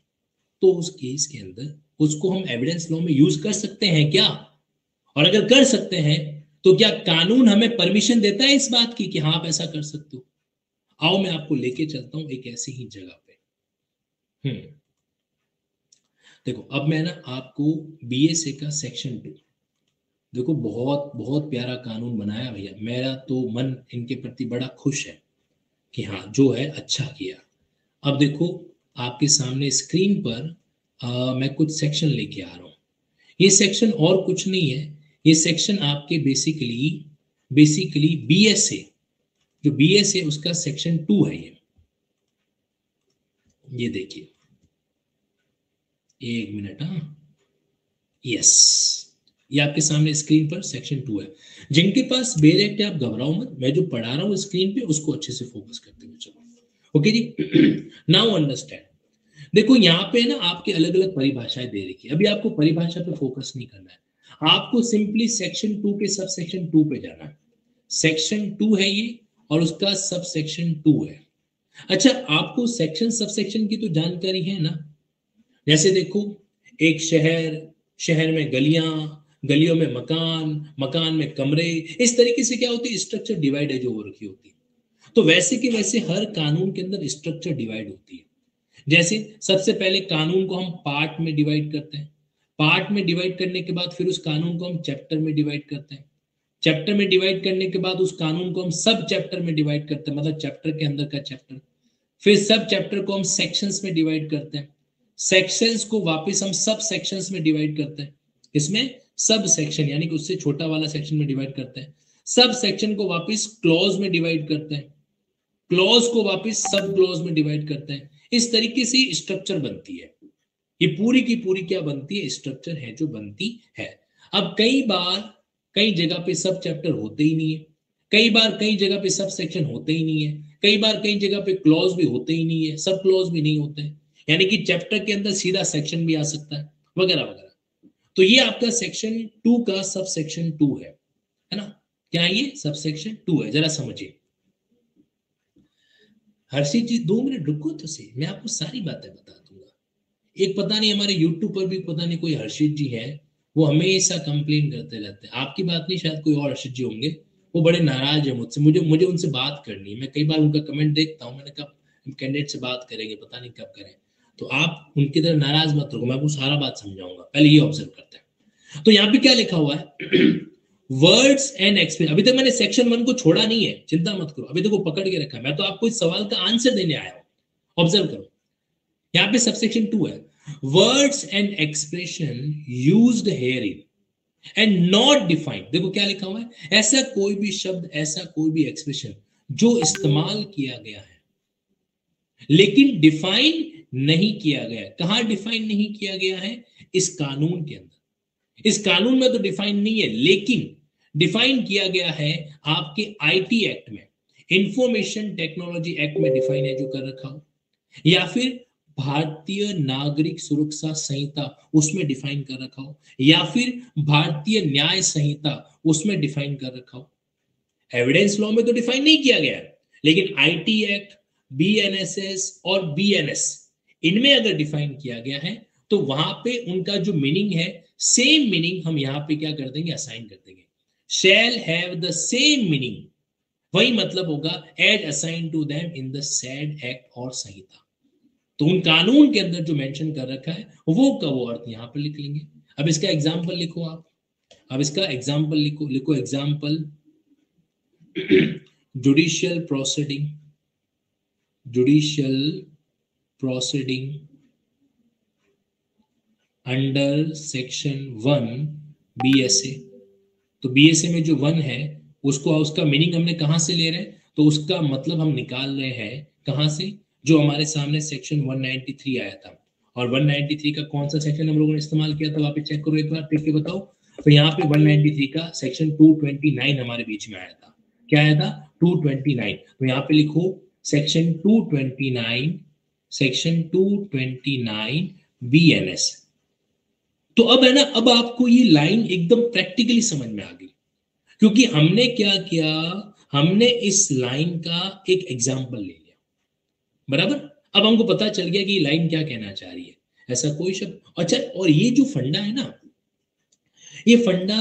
तो उस केस के अंदर उसको हम एविडेंस लॉ में यूज कर सकते हैं क्या? और अगर कर सकते हैं तो क्या कानून हमें परमिशन देता है इस बात की कि हाँ आप ऐसा कर सकते हो? आओ मैं आपको लेके चलता हूं एक ऐसी ही जगह पे। देखो अब मैं ना आपको बीएसए का सेक्शन 2, देखो बहुत बहुत प्यारा कानून बनाया भैया, मेरा तो मन इनके प्रति बड़ा खुश है कि हाँ जो है अच्छा किया। अब देखो आपके सामने स्क्रीन पर मैं कुछ सेक्शन लेके आ रहा हूँ। ये सेक्शन और कुछ नहीं है, ये सेक्शन आपके बेसिकली बीएसए, जो बीएस है उसका सेक्शन 2 है। ये देखिए, एक मिनट, हाँ, यस, ये आपके सामने स्क्रीन पर सेक्शन 2 है। जिनके पास बेल एक्ट है आप घबराओ मत, मैं जो पढ़ा रहा हूँ स्क्रीन पे उसको अच्छे से फोकस करते हुए चलो। ओके जी, नाउ अंडरस्टैंड। देखो यहाँ पे ना आपके अलग अलग परिभाषाएं दे रखी है, अभी आपको परिभाषा पे फोकस नहीं करना है, आपको सिंपली सेक्शन 2 के सब सेक्शन 2 पे जाना है। सेक्शन 2 है ये, और उसका सब सेक्शन 2 है। अच्छा, आपको सेक्शन सब सेक्शन की तो जानकारी है ना? जैसे देखो, एक शहर, शहर में गलियां, गलियों में मकान, मकान में कमरे, इस तरीके से क्या होती है, स्ट्रक्चर डिवाइड हो रखी होती है। तो वैसे के वैसे हर कानून के अंदर स्ट्रक्चर डिवाइड होती है। जैसे सबसे पहले कानून को हम पार्ट में डिवाइड करते हैं, पार्ट में डिवाइड करने के बाद फिर उस कानून को हम चैप्टर में डिवाइड करते हैं, चैप्टर में डिवाइड करने के बाद उस कानून को हम सब चैप्टर में डिवाइड करते हैं, मतलब चैप्टर के अंदर का चैप्टर, फिर सब चैप्टर को हम सेक्शंस में डिवाइड करते हैं, सेक्शंस को वापस हम सब सेक्शंस में डिवाइड करते हैं, इसमें सब सेक्शन यानी कि उससे छोटा वाला सेक्शन में डिवाइड करते हैं, सब सेक्शन को वापस क्लॉज में डिवाइड करते हैं, क्लॉज को वापस सब क्लॉज में डिवाइड करते हैं। इस तरीके से स्ट्रक्चर बनती है। ये पूरी की पूरी क्या बनती है, स्ट्रक्चर है जो बनती है। अब कई बार कई जगह पे सब चैप्टर होते ही नहीं है, कई बार कई जगह पे सब सेक्शन होते ही नहीं है, कई बार कई जगह पे क्लॉज भी होते ही नहीं है, सब क्लॉज भी नहीं होते हैं, यानी कि चैप्टर के अंदर सीधा सेक्शन भी आ सकता है, वगैरह वगैरह। तो ये आपका सेक्शन 2 का सब सेक्शन 2 है ना? क्या ये सब सेक्शन 2 है, जरा समझिए। हर्षित जी 2 मिनट रुको तो सही, मैं आपको सारी बातें बता दूंगा। एक पता नहीं हमारे यूट्यूब पर भी पता नहीं कोई हर्षित जी है, वो हमेशा कंप्लेन करते रहते हैं, आपकी बात नहीं, शायद कोई और हर्षित जी होंगे, वो बड़े नाराज है मुझसे, मुझे मुझे उनसे बात करनी है। मैं कई बार उनका कमेंट देखता हूँ, मैंने कहा हम कैंडिडेट से बात करेंगे, पता नहीं कब करें। तो आप उनकी तरह नाराज मत रहो, मैं आपको सारा बात समझाऊंगा, पहले ये ऑब्जर्व करते हैं। तो यहाँ पे क्या लिखा हुआ है, वर्ड्स एंड एक्सप्रेशन। अभी तक मैंने सेक्शन 1 को छोड़ा नहीं है, चिंता मत करो, अभी तक वो पकड़ के रखा है, मैं तो आपको इस सवाल का आंसर देने आया हूं। ऑब्जर्व करो, यहाँ पे सबसेक्शन 2 है, words and expression used here in and not defined. देखो क्या लिखा हुआ है, ऐसा कोई भी शब्द, ऐसा कोई भी एक्सप्रेशन जो इस्तेमाल किया गया है लेकिन डिफाइन नहीं किया गया। कहां डिफाइन नहीं किया गया है? इस कानून के अंदर। इस कानून में तो डिफाइन नहीं है, लेकिन डिफाइन किया गया है आपके आईटी एक्ट में, इंफॉर्मेशन टेक्नोलॉजी एक्ट में डिफाइन है जो कर रखा हो, या फिर भारतीय नागरिक सुरक्षा संहिता उसमें डिफाइन कर रखा हो, या फिर भारतीय न्याय संहिता उसमें डिफाइन कर रखा हो। एविडेंस लॉ में तो डिफाइन नहीं किया गया है, लेकिन आईटी एक्ट, बीएनएसएस और बीएनएस, इनमें अगर डिफाइन किया गया है तो वहां पे उनका जो मीनिंग है, सेम मीनिंग हम यहां पे क्या कर देंगे, असाइन कर देंगे। Shall have the same meaning, वही मतलब होगा as assign to them in the said act और संहिता। तो उन कानून के अंदर जो मेंशन कर रखा है वो का वो अर्थ यहां पर लिख लेंगे। अब इसका एग्जाम्पल लिखो आप, अब इसका एग्जाम्पल लिखो, लिखो example, judicial proceeding, judicial proceeding under section 1 BSA. तो बीएसए में जो 1 है उसको, उसका मीनिंग हमने कहां से ले रहे हैं, तो उसका मतलब हम निकाल रहे हैं कहां से, जो हमारे सामने सेक्शन 193 आया था। और 193 का कौन सा सेक्शन हम लोगों ने इस्तेमाल किया था, वापस चेक करो एक बार, देख के बताओ। तो यहाँ पे 193 का सेक्शन 229 हमारे बीच में आया था। क्या आया था? 229। तो यहाँ पे लिखो सेक्शन 229, सेक्शन 229 बीएनएस। तो अब है ना, अब आपको ये लाइन एकदम प्रैक्टिकली समझ में आ गई, क्योंकि हमने क्या किया, हमने इस लाइन का एक एग्जाम्पल ले लिया, बराबर। अब हमको पता चल गया कि ये लाइन क्या कहना चाह रही है, ऐसा कोई शब्द। अच्छा, और ये जो फंडा है ना, ये फंडा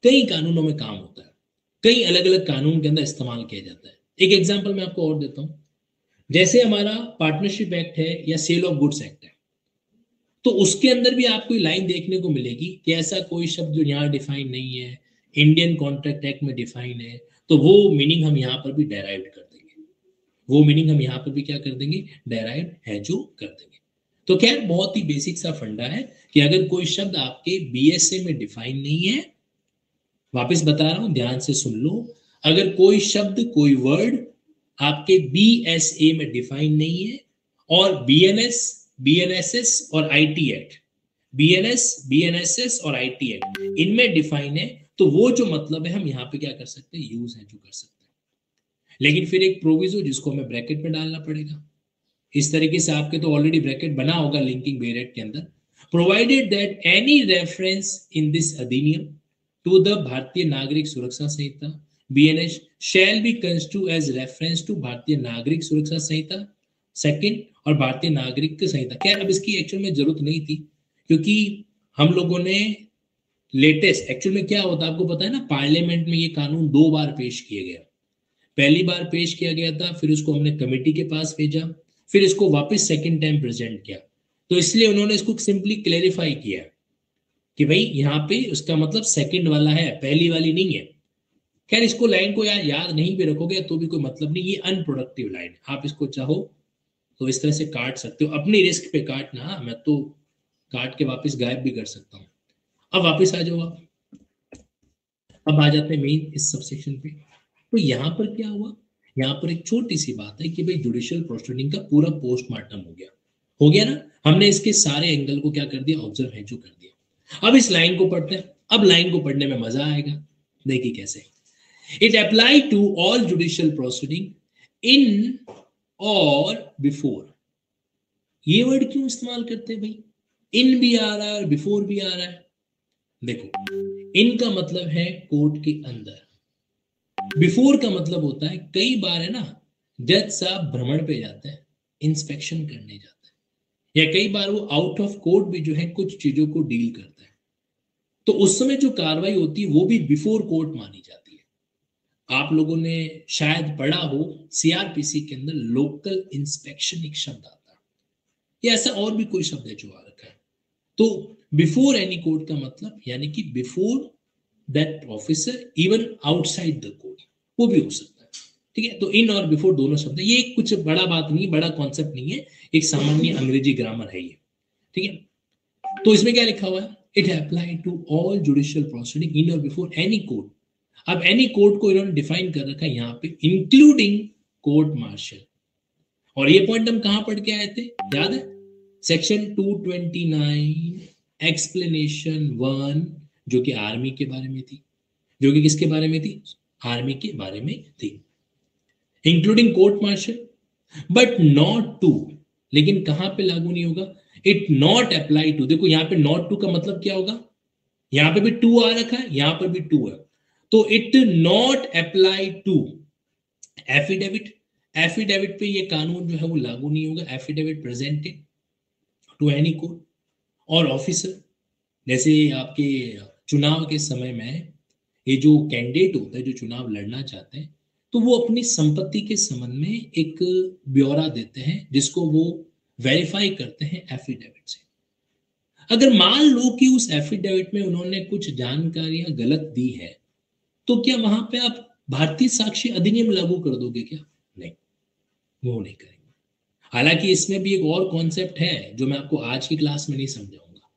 कई कानूनों में काम होता है, कई अलग अलग कानून के अंदर इस्तेमाल किया जाता है। एक एग्जाम्पल मैं आपको और देता हूं, जैसे हमारा पार्टनरशिप एक्ट है या सेल ऑफ गुड्स एक्ट है, तो उसके अंदर भी आपको लाइन देखने को मिलेगी कि ऐसा कोई शब्द जो यहाँ डिफाइन नहीं है, इंडियन कॉन्ट्रैक्ट एक्ट में डिफाइन है, तो वो मीनिंग हम यहाँ पर भी डेराइव कर देंगे, वो मीनिंग हम यहाँ पर भी क्या कर देंगे, डेराइव है जो कर देंगे। तो खैर बहुत ही बेसिक सा फंडा है कि अगर कोई शब्द आपके बीएसए में डिफाइन नहीं है, वापस बता रहा हूं ध्यान से सुन लो, अगर कोई शब्द कोई वर्ड आपके बीएसए में डिफाइन नहीं है और बीएनएस बीएनएसएस और आईटी एक्ट बीएनएस बीएनएसएस और आईटी एक्ट इनमें डिफाइन है, तो वो जो मतलब है हम यहाँ पे क्या कर सकते हैं, यूज है जो कर सकते हैं। लेकिन फिर एक प्रोविजो जिसको हमें ब्रैकेट में डालना पड़ेगा। इस तरीके से आपके तो ऑलरेडी ब्रैकेट बना होगा लिंकिंग बेरेट के अंदर, provided that any reference in this अधिनियम to the Bharatiya Nagarik Suraksha Sanhita BNS shall be construed as reference to Bharatiya Nagarik Suraksha Samhita second और भारतीय नागरिक संहिता। खैर अब इसकी एक्चुअल में जरूरत नहीं थी, क्योंकि हम लोगों ने लेटेस्ट एक्चुअल में क्या होता है आपको पता है ना, पार्लियामेंट में ये कानून 2 बार पेश किया गया। पहली बार पेश किया गया था, फिर उसको हमने कमेटी के पास भेजा, फिर इसको वापस सेकंड टाइम प्रेजेंट किया, तो इसलिए उन्होंने इसको सिंपली क्लेरिफाई किया कि भाई यहाँ पे उसका मतलब सेकंड वाला है, पहली वाली नहीं है। खैर इसको लाइन को याद नहीं भी रखोगे तो भी कोई मतलब नहीं, ये अनप्रोडक्टिव लाइन है, आप इसको चाहो तो इस तरह से काट सकते हो, अपनी रिस्क पे काटना, मैं तो काट के वापस गायब भी कर सकता हूँ। अब वापस आ जाओ आप, अब आ जाते हैं मेन इस सबसेक्शन पे। तो यहाँ पर क्या हुआ, यहाँ पर एक छोटी सी बात है कि भाई जुडिशियल प्रोसीडिंग का पूरा पोस्टमार्टम हो गया ना, हमने इसके सारे एंगल को क्या कर दिया, ऑब्जर्व है जो कर दिया। अब इस लाइन को पढ़ते हैं, अब लाइन को पढ़ने में मजा आएगा, देखिए कैसे। It apply to all judicial proceeding in or before. ये वर्ड क्यों इस्तेमाल करते हैं भाई, इन भी आ रहा है और बिफोर भी आ रहा है। देखो इन का मतलब है कोर्ट के अंदर, बिफोर का मतलब होता है कई बार है ना, जज साहब भ्रमण पे जाते हैं, इंस्पेक्शन करने जाते हैं, या कई बार वो आउट ऑफ कोर्ट भी जो है कुछ चीजों को डील करता है, तो उस समय जो कार्रवाई होती है वो भी बिफोर कोर्ट मानी जाती है। आप लोगों ने शायद पढ़ा हो सीआरपीसी के अंदर लोकल इंस्पेक्शन एक शब्द आता है, या ऐसा और भी कोई शब्द है जो आ रखा है। तो बिफोर एनी कोर्ट का मतलब यानी कि before that officer even outside the court, वो भी हो सकता है। ठीक है, तो इन और बिफोर दोनों शब्द है, ये कुछ बड़ा बात नहीं, बड़ा कॉन्सेप्ट नहीं है, एक सामान्य अंग्रेजी ग्रामर है ये। ठीक है, तो इसमें क्या लिखा हुआ है, it apply to all judicial proceeding in or before any court. अब एनी कोर्ट को इन्होंने डिफाइन कर रखा है यहाँ पे, इंक्लूडिंग कोर्ट मार्शल। और ये पॉइंट हम कहां पढ़ के आए थे, याद है, सेक्शन 229 एक्सप्लेनेशन 1, जो कि आर्मी के बारे में थी, जो कि किसके बारे में थी, आर्मी के बारे में थी, including court martial but not to. लेकिन कहां पे लागू नहीं होगा, इट नॉट अप्लाई टू। देखो यहाँ पे नॉट टू का मतलब क्या होगा, यहां पे भी टू आ रखा है, यहां पर भी टू है, तो it not apply to affidavit. Affidavit पे ये कानून जो है वो लागू नहीं होगा, affidavit presented to any court or officer. जैसे आपके चुनाव के समय में ये जो कैंडिडेट होता है जो चुनाव लड़ना चाहते हैं, तो वो अपनी संपत्ति के संबंध में एक ब्यौरा देते हैं जिसको वो वेरीफाई करते हैं एफिडेविट से। अगर मान लो कि उस एफिडेविट में उन्होंने कुछ जानकारियां गलत दी है, तो क्या वहां पे आप भारतीय साक्ष्य अधिनियम लागू कर दोगे क्या, नहीं, वो नहीं करेंगे। हालांकि इसमें भी एक और कॉन्सेप्ट है जो मैं आपको आज की क्लास में नहीं समझाऊंगा,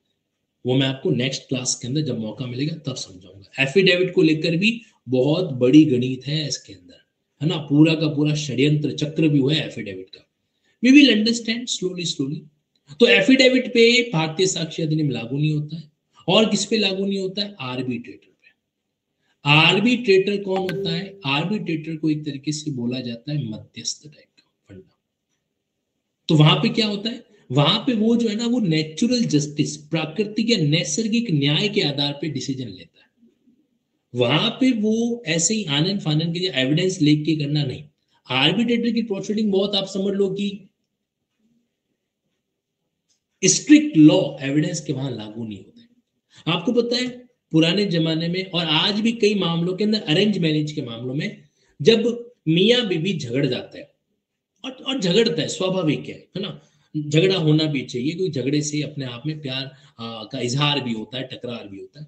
वो मैं आपको नेक्स्ट क्लास के अंदर जब मौका मिलेगा तब समझाऊंगा। एफिडेविट को लेकर भी बहुत बड़ी गणित है इसके अंदर, है ना, पूरा का पूरा षड्यंत्र चक्र भी हुआ है एफिडेविट का। We will understand slowly slowly. तो एफिडेविट पे भारतीय साक्ष्य अधिनियम लागू नहीं होता है, और किस पे लागू नहीं होता है, आर्बिट्रेटर पे। आर्बिट्रेटर कौन होता है, आर्बिट्रेटर को एक तरीके से बोला जाता है मध्यस्थ टाइप का फंडा। तो वहां पे क्या होता है, वहां पे वो जो है ना वो नेचुरल जस्टिस, प्राकृतिक या नैसर्गिक न्याय के आधार पे डिसीजन लेता है। वहां पे वो ऐसे ही आनंद फानन के लिए एविडेंस लेके करना नहीं। आर्बिट्रेटर की प्रोसीडिंग बहुत आप समझ लो कि स्ट्रिक्ट लॉ एविडेंस के वहां लागू नहीं होते। आपको पता है पुराने जमाने में और आज भी कई मामलों के अंदर, अरेंज मैरिज के मामलों में, जब मियाँ बीबी झगड़ जाता है और झगड़ता है, स्वाभाविक है ना, झगड़ा होना भी चाहिए, क्योंकि झगड़े से अपने आप में प्यार का इजहार भी होता है, टकरार भी होता है।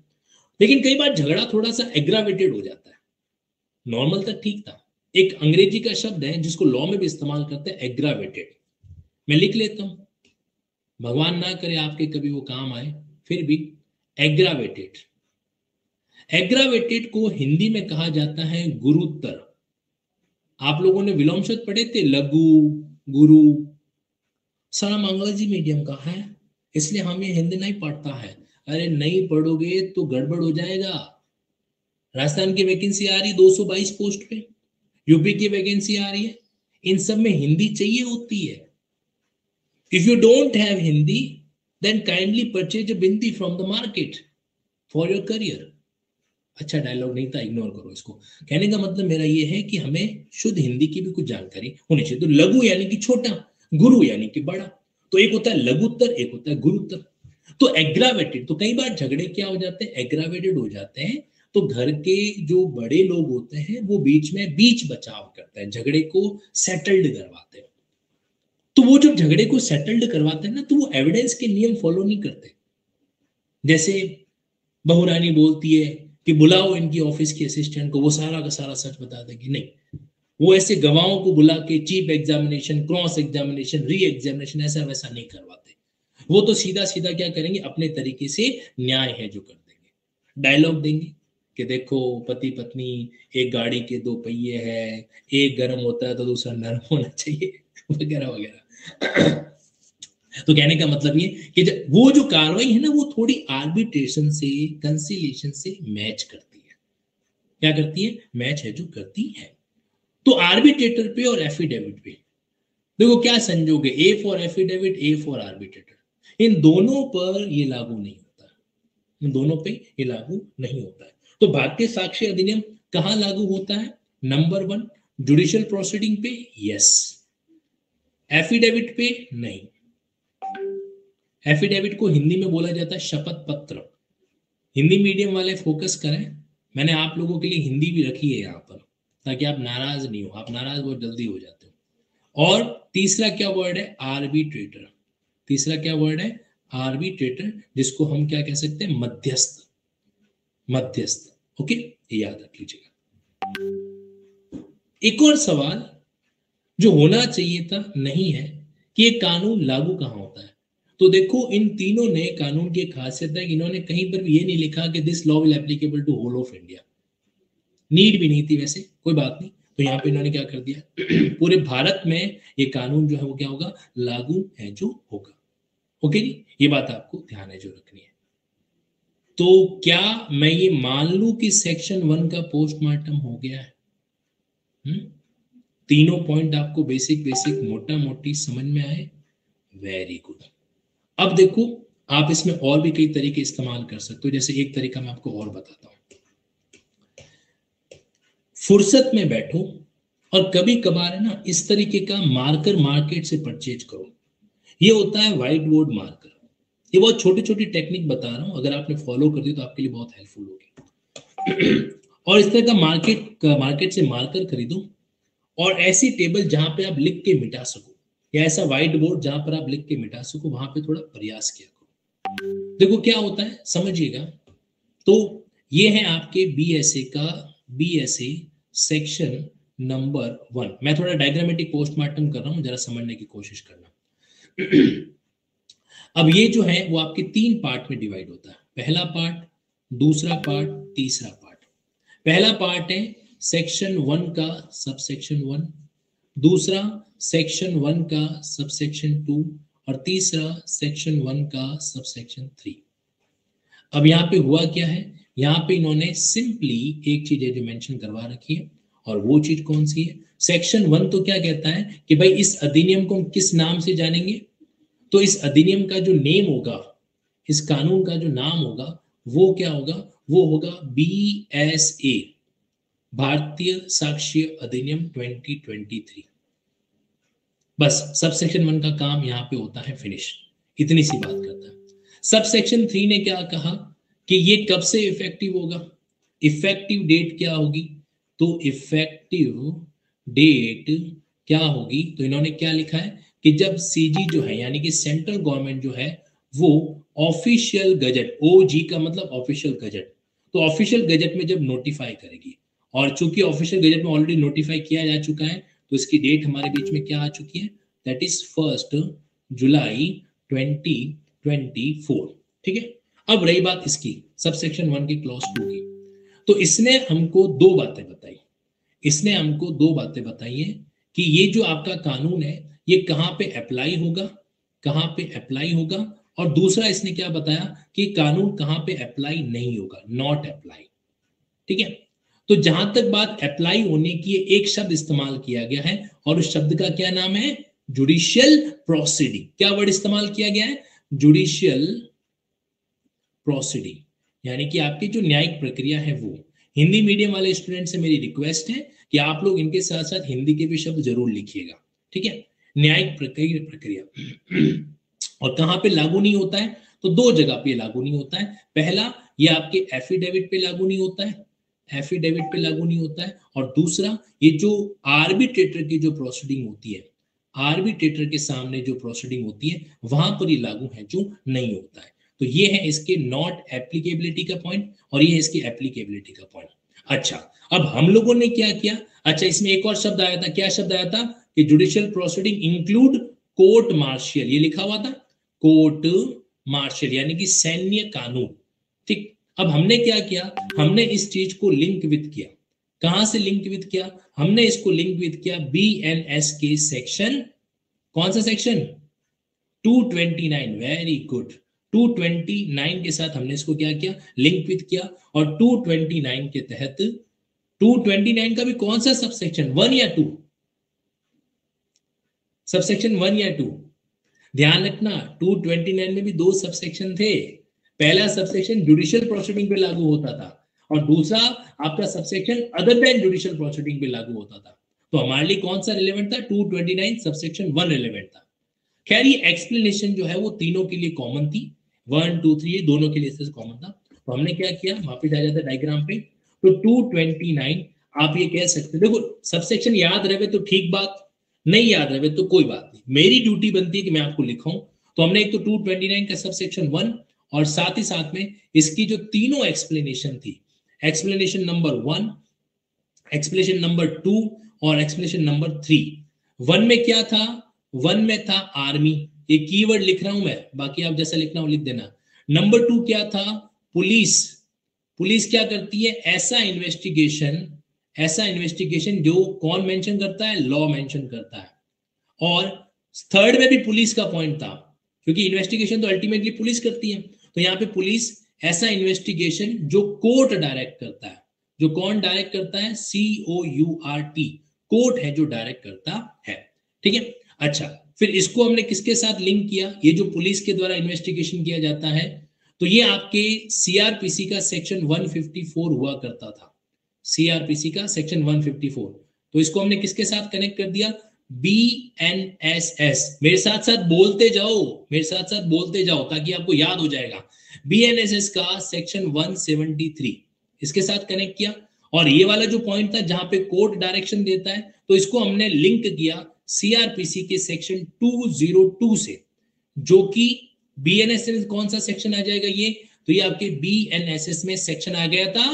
लेकिन कई बार झगड़ा थोड़ा सा एग्रावेटेड हो जाता है, नॉर्मल तक ठीक था। एक अंग्रेजी का शब्द है जिसको लॉ में भी इस्तेमाल करते हैं, एग्रावेटेड। मैं लिख लेता हूं, भगवान ना करे आपके कभी वो काम आए, फिर भी एग्रावेटेड। एग्रावेटेड को हिंदी में कहा जाता है गुरुत्तर। आप लोगों ने विलोम शब्द पढ़े थे, लघु, गुरु। सारा अंग्रेजी मीडियम का है, इसलिए हम ये हिंदी नहीं पढ़ता है। अरे नहीं पढ़ोगे तो गड़बड़ हो जाएगा। राजस्थान की वैकेंसी आ रही 222 पोस्ट पे, यूपी की वैकेंसी आ रही है, इन सब में हिंदी चाहिए होती है। If you don't have Hindi, then kindly purchase a Hindi from the market for your career. अच्छा डायलॉग नहीं था, इग्नोर करो इसको। कहने का मतलब मेरा ये है कि हमें शुद्ध हिंदी की भी कुछ जानकारी होनी चाहिए। तो लघु यानी कि छोटा, गुरु यानी कि बड़ा। तो एक होता है लघुत्तर, एक होता है गुरुत्तर। तो एग्रावेटेड, तो कई बार झगड़े क्या हो जाते हैं, एग्रावेटेड हो जाते हैं। तो घर के जो बड़े लोग होते हैं वो बीच में बीच बचाव करते हैं, झगड़े को सेटल्ड करवाते हैं। तो वो जब झगड़े को सेटल्ड करवाते हैं ना, तो वो एविडेंस के नियम फॉलो नहीं करते। जैसे बहुरानी बोलती है कि बुलाओ इनकी ऑफिस की असिस्टेंट को, वो सारा का सारा सच बता देगी। नहीं, वो ऐसे गवाहों को बुला के chief examination, cross examination, re examination ऐसा वैसा नहीं करवाते। वो तो सीधा सीधा क्या करेंगे, अपने तरीके से न्याय है जो कर देंगे। डायलॉग देंगे कि देखो पति पत्नी एक गाड़ी के दो पहिए है, एक गर्म होता है तो दूसरा नरम होना चाहिए, वगैरह वगैरह। तो कहने का मतलब ये कि वो जो कार्रवाई है ना, वो थोड़ी आर्बिट्रेशन से, कंसिलिएशन से मैच करती है। क्या करती है, मैच है जो करती है। तो आर्बिट्रेटर पे और एफिडेविट पे देखो क्या संजोग है, A for affidavit, A for arbitrator. इन दोनों पर ये लागू नहीं होता, इन दोनों पे ये लागू नहीं होता है। तो भारतीय साक्ष्य अधिनियम कहां लागू होता है, नंबर 1 जुडिशियल प्रोसीडिंग पे यस, एफिडेविट पे नहीं। एफिडेविट को हिंदी में बोला जाता है शपथ पत्र। हिंदी मीडियम वाले फोकस करें, मैंने आप लोगों के लिए हिंदी भी रखी है यहाँ पर, ताकि आप नाराज नहीं हो। आप नाराज बहुत जल्दी हो जाते हो। और तीसरा क्या वर्ड है, आर्बिट्रेटर। तीसरा क्या वर्ड है, आर्बिट्रेटर, जिसको हम क्या कह सकते हैं, मध्यस्थ। मध्यस्थ, ओके, ये याद रख लीजिएगा। एक और सवाल जो होना चाहिए था नहीं है कि ये कानून लागू कहां होता है। तो देखो इन तीनों ने कानून की खासियत है कि इन्होंने कहीं पर भी ये नहीं लिखा कि this law will applicable to whole of India. Need भी नहीं थी वैसे, कोई बात नहीं। तो यहाँ पे इन्होंने क्या कर दिया, पूरे भारत में ये कानून जो है वो क्या होगा, लागू है जो होगा। ओके जी, ये बात आपको ध्यान है जो रखनी है। तो क्या मैं ये मान लूं कि सेक्शन 1 का पोस्टमार्टम हो गया है? तीनों पॉइंट आपको बेसिक बेसिक मोटा मोटी समझ में आए, वेरी गुड। अब देखो आप इसमें और भी कई तरीके इस्तेमाल कर सकते हो। जैसे एक तरीका मैं आपको और बताता हूं, फुर्सत में बैठो और कभी कभार है ना इस तरीके का मार्कर मार्केट से परचेज करो। ये होता है व्हाइट बोर्ड मार्कर। ये बहुत छोटी छोटी टेक्निक बता रहा हूं, अगर आपने फॉलो कर दी तो आपके लिए बहुत हेल्पफुल होगी। और इस तरह का मार्केट से मार्कर खरीदो, और ऐसी टेबल जहां पे आप लिख के मिटा सको, या ऐसा व्हाइट बोर्ड जहां पर आप लिख के मिटा सको, वहां पे थोड़ा प्रयास किया करो। देखो क्या होता है समझिएगा। तो ये है आपके बीएसए का, बीएसए सेक्शन नंबर 1। मैं थोड़ा डायग्रामेटिक पोस्टमार्टम कर रहा हूं, जरा समझने की कोशिश करना। अब ये जो है वो आपके 3 पार्ट में डिवाइड होता है, पहला पार्ट, दूसरा पार्ट, तीसरा पार्ट। पहला पार्ट है सेक्शन 1 का सबसेक्शन 1, दूसरा सेक्शन 1 का सबसेक्शन 2, और तीसरा सेक्शन 1 का सबसेक्शन 3। अब यहाँ पे हुआ क्या है, यहाँ पे इन्होंने सिंपली एक चीज है जो मेंशन करवा रखी है, और वो चीज कौन सी है, सेक्शन 1 तो क्या कहता है कि भाई इस अधिनियम को हम किस नाम से जानेंगे। तो इस अधिनियम का जो नेम होगा, इस कानून का जो नाम होगा वो क्या होगा, वो होगा BSA, भारतीय साक्ष्य अधिनियम 2023। बस सब सेक्शन 1 का काम यहाँ पे होता है फिनिश, इतनी सी बात करता है। सब सेक्शन 3 ने क्या कहा कि ये कब से इफेक्टिव होगा, इफेक्टिव डेट क्या होगी। तो इफेक्टिव डेट क्या होगी, तो इन्होंने क्या लिखा है कि जब सीजी जो है यानी कि सेंट्रल गवर्नमेंट जो है वो ऑफिशियल गजट, ओजी का मतलब ऑफिशियल गजट, तो ऑफिशियल गजट में जब नोटिफाई करेगी, और चूंकि ऑफिशियल गजट में ऑलरेडी नोटिफाई किया जा चुका है, तो इसकी डेट हमारे बीच में क्या आ चुकी है, दैट इज 1 जुलाई 2024। ठीक है, अब रही बात इसकी सबसेक्शन 1 की क्लॉज 2 की, तो इसने हमको दो बातें बताई। इसने हमको दो बातें बताई हैं कि ये जो आपका कानून है ये कहां पे अप्लाई होगा, कहां पे अप्लाई होगा, और दूसरा इसने क्या बताया कि कानून कहां पे अप्लाई नहीं होगा, नॉट अप्लाई। ठीक है, तो जहां तक बात अप्लाई होने की है, एक शब्द इस्तेमाल किया गया है और उस शब्द का क्या नाम है, जुडिशियल प्रोसीडिंग। क्या वर्ड इस्तेमाल किया गया है, जुडिशियल प्रोसीडिंग, यानी कि आपकी जो न्यायिक प्रक्रिया है वो। हिंदी मीडियम वाले स्टूडेंट से मेरी रिक्वेस्ट है कि आप लोग इनके साथ साथ हिंदी के भी शब्द जरूर लिखिएगा। ठीक है, न्यायिक प्रक्रिया और कहां पे लागू नहीं होता है, तो दो जगह पे लागू नहीं होता है। पहला, ये आपके एफिडेविट पे लागू नहीं होता है, एफिडेविट पे लागू नहीं होता है, और दूसरा ये जो आर्बिट्रेटर की जो प्रोसीडिंग होती है, आर्बिट्रेटर के सामने जो प्रोसीडिंग होती है वहां पर ये लागू है जो नहीं होता है। तो ये है इसके नॉट एप्लीकेबिलिटी का पॉइंट और ये है इसकी एप्लीकेबिलिटी का पॉइंट। अच्छा, अब हम लोगों ने क्या किया, अच्छा इसमें एक और शब्द आया था, क्या शब्द आया था कि judicial proceeding include court martial, ये लिखा हुआ था कोर्ट मार्शियल यानी कि सैन्य कानून। ठीक, अब हमने क्या किया, हमने इस चीज को लिंक विद किया। कहां से लिंक विद किया, हमने इसको लिंक विद किया बीएनएस के सेक्शन, कौन सा सेक्शन, 229, वेरी गुड, 229 के साथ हमने इसको क्या किया, लिंक विद किया। और 229 के तहत 229 का भी कौन सा सबसेक्शन, 1 या 2, सबसेक्शन 1 या 2, ध्यान रखना 229 में भी दो सबसेक्शन थे। पहला सबसेक्शन जुडिशियल प्रोसीडिंग पे लागू होता था और दूसरा आपका subsection other than judicial proceeding पे लागू होता था। तो हमारे लिए कौन सा रिलेवेंट था, 229 सबसेक्शन 1 रिलेवेंट था। खैर ये एक्सप्लेनेशन जो है वो तीनों के लिए कॉमन थी, 1 2 3 दोनों के लिए कॉमन था। तो हमने क्या किया, वापिस आ जाता है डायग्राम पे, तो 229 आप ये कह सकते, देखो सबसेक्शन याद रहे तो ठीक बात, नहीं याद रहे तो कोई बात नहीं, मेरी ड्यूटी बनती है कि मैं आपको लिखाऊं। तो हमने एक तो 229 का सबसेक्शन 1 और साथ ही साथ में इसकी जो तीनों एक्सप्लेनेशन थी, एक्सप्लेनेशन नंबर 1, एक्सप्लेनेशन नंबर 2 और एक्सप्लेनेशन नंबर 3। 1 में क्या था, 1 में था आर्मी, ये कीवर्ड लिख रहा हूं मैं, बाकी आप जैसा लिखना हो लिख देना। नंबर 2 क्या था, पुलिस, पुलिस क्या करती है, ऐसा इन्वेस्टिगेशन, ऐसा इन्वेस्टिगेशन जो कौन मेंशन करता है, लॉ मेंशन करता है। और थर्ड में भी पुलिस का पॉइंट था, क्योंकि इन्वेस्टिगेशन तो अल्टीमेटली पुलिस करती है, तो यहाँ पे पुलिस ऐसा इन्वेस्टिगेशन जो कोर्ट डायरेक्ट करता है, जो कौन डायरेक्ट करता है, COURT, कोर्ट है जो डायरेक्ट करता है। ठीक है, अच्छा फिर इसको हमने किसके साथ लिंक किया, ये जो पुलिस के द्वारा इन्वेस्टिगेशन किया जाता है, तो ये आपके सीआरपीसी का सेक्शन 154 हुआ करता था, सीआरपीसी का सेक्शन 154। तो इसको हमने किसके साथ कनेक्ट कर दिया, BNSS, मेरे साथ साथ बोलते जाओ, मेरे साथ साथ बोलते जाओ ताकि आपको याद हो जाएगा। BNSS का सेक्शन 173 इसके साथ कनेक्ट किया, और ये वाला जो पॉइंट था जहां पे कोर्ट डायरेक्शन देता है, तो इसको हमने लिंक किया सीआरपीसी के सेक्शन 202 से, जो कि BNSS कौन सा सेक्शन आ जाएगा ये, तो ये आपके BNSS में सेक्शन आ गया था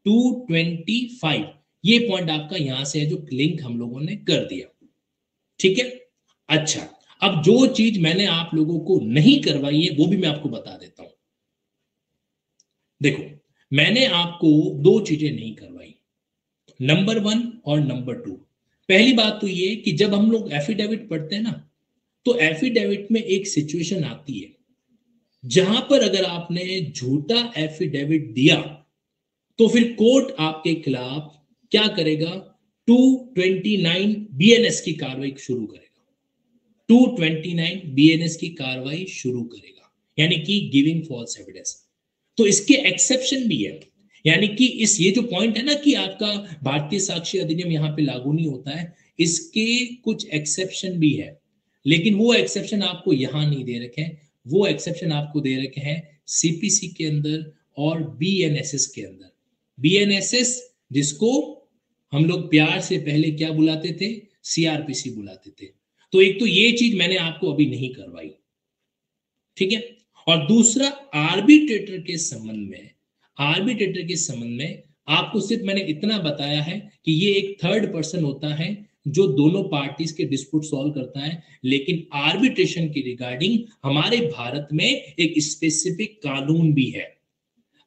225। ये पॉइंट आपका यहां से है जो लिंक हम लोगों ने कर दिया। ठीक है, अच्छा अब जो चीज मैंने आप लोगों को नहीं करवाई है वो भी मैं आपको बता देता हूं। देखो मैंने आपको दो चीजें नहीं करवाई, नंबर 1 और नंबर 2। पहली बात तो ये कि जब हम लोग एफिडेविट पढ़ते हैं ना, तो एफिडेविट में एक सिचुएशन आती है जहां पर अगर आपने झूठा एफिडेविट दिया तो फिर कोर्ट आपके खिलाफ क्या करेगा, 229 BNS की कार्रवाई शुरू करेगा, 229 BNS की कार्रवाई शुरू करेगा, यानी कि गिविंग फॉल्स एविडेंस। तो इसके एक्सेप्शन भी है, यानी कि इस ये जो पॉइंट है ना कि आपका भारतीय साक्ष्य अधिनियम यहां पे लागू नहीं होता है, इसके कुछ एक्सेप्शन भी है, लेकिन वो एक्सेप्शन आपको यहां नहीं दे रखे हैं, वो एक्सेप्शन आपको दे रखे हैं CPC के अंदर और BNSS के अंदर। BNSS जिसको हम लोग प्यार से पहले क्या बुलाते थे, CRPC बुलाते थे। तो एक तो ये चीज मैंने आपको अभी नहीं करवाई, ठीक है, और दूसरा आर्बिट्रेटर के संबंध में, आर्बिट्रेटर के संबंध में आपको सिर्फ मैंने इतना बताया है कि ये एक थर्ड पर्सन होता है जो दोनों पार्टीज के डिस्प्यूट सॉल्व करता है, लेकिन आर्बिट्रेशन के रिगार्डिंग हमारे भारत में एक स्पेसिफिक कानून भी है,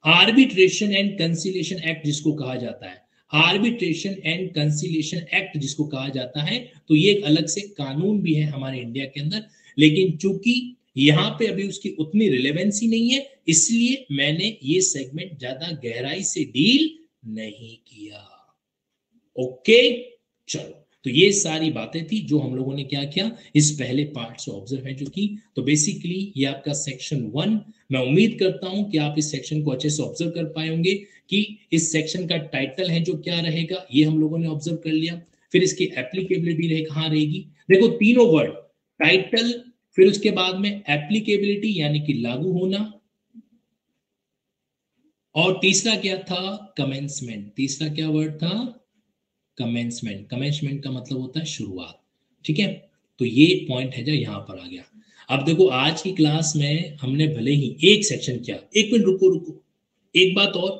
आर्बिट्रेशन एंड कंसिलिएशन एक्ट जिसको कहा जाता है, आर्बिट्रेशन एंड कंसिलिएशन एक्ट जिसको कहा जाता है। तो ये एक अलग से कानून भी है हमारे इंडिया के अंदर, लेकिन चूंकि यहां पे अभी उसकी उतनी रिलेवेंसी नहीं है, इसलिए मैंने ये सेगमेंट ज्यादा गहराई से डील नहीं किया। ओके, चलो, तो ये सारी बातें थी जो हम लोगों ने क्या किया इस पहले पार्ट से ऑब्जर्व है जो की। तो बेसिकली ये आपका सेक्शन 1, मैं उम्मीद करता हूं कि आप इस सेक्शन को अच्छे से ऑब्जर्व कर पाए होंगे कि इस सेक्शन का टाइटल है जो क्या रहेगा, ये हम लोगों ने ऑब्जर्व कर लिया। फिर इसकी एप्लीकेबिलिटी कहां रहेगी, देखो तीनों वर्ड, टाइटल, फिर उसके बाद में एप्लीकेबिलिटी यानी कि लागू होना, और तीसरा क्या था, कमेंसमेंट। तीसरा क्या वर्ड था, कमेंसमेंट। कमेंसमेंट का मतलब होता है शुरुआत, ठीक है। तो ये पॉइंट है जो यहां पर आ गया। अब देखो आज की क्लास में हमने भले ही एक सेक्शन किया, एक मिनट रुको, एक बात और,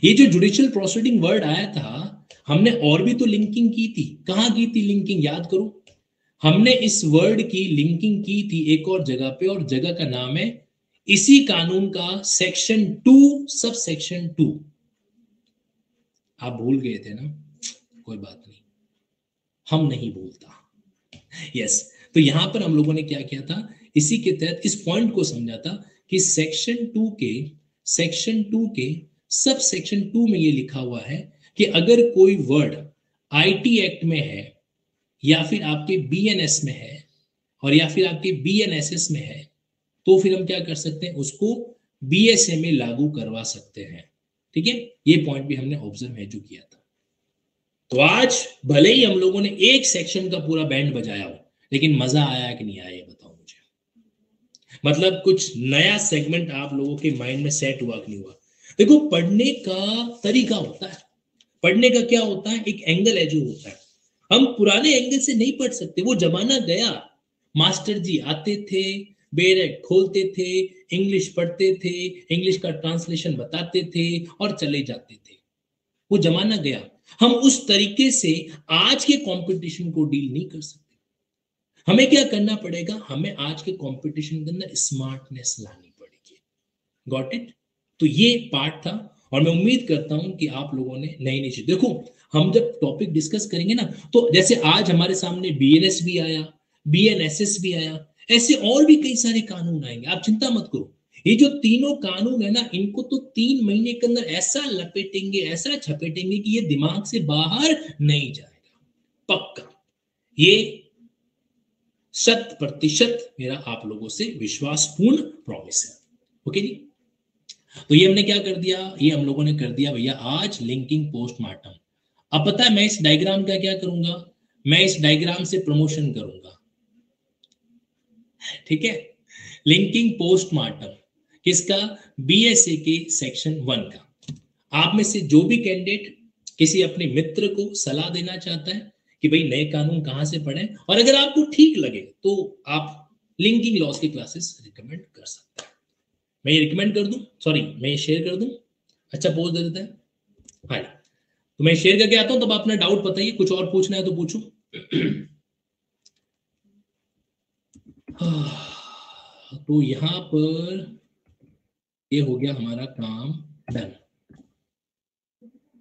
ये जो जुडिशियल प्रोसीडिंग वर्ड आया था, हमने और भी तो लिंकिंग की थी। कहां की थी लिंकिंग, याद करो, हमने इस वर्ड की लिंकिंग की थी एक और जगह पे, और जगह का नाम है इसी कानून का सेक्शन 2 सब सेक्शन 2। आप भूल गए थे ना, कोई बात नहीं, हम नहीं भूलता। यस, तो यहां पर हम लोगों ने क्या किया था, इसी के तहत इस पॉइंट को समझा था कि सेक्शन 2 के सब सेक्शन 2 में ये लिखा हुआ है कि अगर कोई वर्ड आईटी एक्ट में है, या फिर आपके बीएनएस में है, और या फिर आपके बीएनएसएस में है, तो फिर हम क्या कर सकते हैं, उसको बीएसए में लागू करवा सकते हैं। ठीक है, ये पॉइंट भी हमने ऑब्जर्व है जो किया था। तो आज भले ही हम लोगों ने एक सेक्शन का पूरा बैंड बजाया हो, लेकिन मजा आया कि नहीं आया ये बताओ मुझे, मतलब कुछ नया सेगमेंट आप लोगों के माइंड में सेट हुआ कि नहीं हुआ। देखो, पढ़ने का तरीका होता है, पढ़ने का क्या होता है, एक एंगल है जो होता है। हम पुराने एंगल से नहीं पढ़ सकते, वो जमाना गया। मास्टर जी आते थे, बेरेक खोलते थे, इंग्लिश पढ़ते थे, इंग्लिश का ट्रांसलेशन बताते थे और चले जाते थे, वो जमाना गया। हम उस तरीके से आज के कंपटीशन को डील नहीं कर सकते। हमें क्या करना पड़ेगा, हमें आज के कंपटीशन के अंदर स्मार्टनेस लानी पड़ेगी। Got it. तो ये पार्ट था, और मैं उम्मीद करता हूं कि आप लोगों ने नई नई चीज, देखो हम जब टॉपिक डिस्कस करेंगे ना, तो जैसे आज हमारे सामने बीएनएस भी आया, बीएनएसएस भी आया, ऐसे और भी कई सारे कानून आएंगे, आप चिंता मत करो। ये जो तीनों कानून है ना, इनको तो 3 महीने के अंदर ऐसा लपेटेंगे, ऐसा छपेटेंगे कि ये दिमाग से बाहर नहीं जाएगा, पक्का। ये 100% मेरा आप लोगों से विश्वासपूर्ण प्रॉमिस है। ओके जी, तो ये हमने क्या कर दिया, ये हम लोगों ने कर दिया भैया आज लिंकिंग पोस्टमार्टम। अब पता है मैं इस डायग्राम का क्या करूंगा, मैं इस डायग्राम से प्रमोशन करूंगा, ठीक है। लिंकिंग पोस्टमार्टम किसका, बीएसए के सेक्शन 1 का। आप में से जो भी कैंडिडेट किसी अपने मित्र को सलाह देना चाहता है कि भाई नए कानून कहां से पढ़ें, और अगर आपको ठीक लगे तो आप लिंकिंग लॉस की क्लासेस रिकमेंड कर सकते हैं। मैं ये रिकमेंड कर दूं, सॉरी मैं ये शेयर कर दूं, अच्छा पोस्ट दे देता है। हाँ, तो मैं शेयर करके आता हूं, तब अपना डाउट बताइए, कुछ और पूछना है तो पूछो। तो यहां पर ये हो गया हमारा काम डन।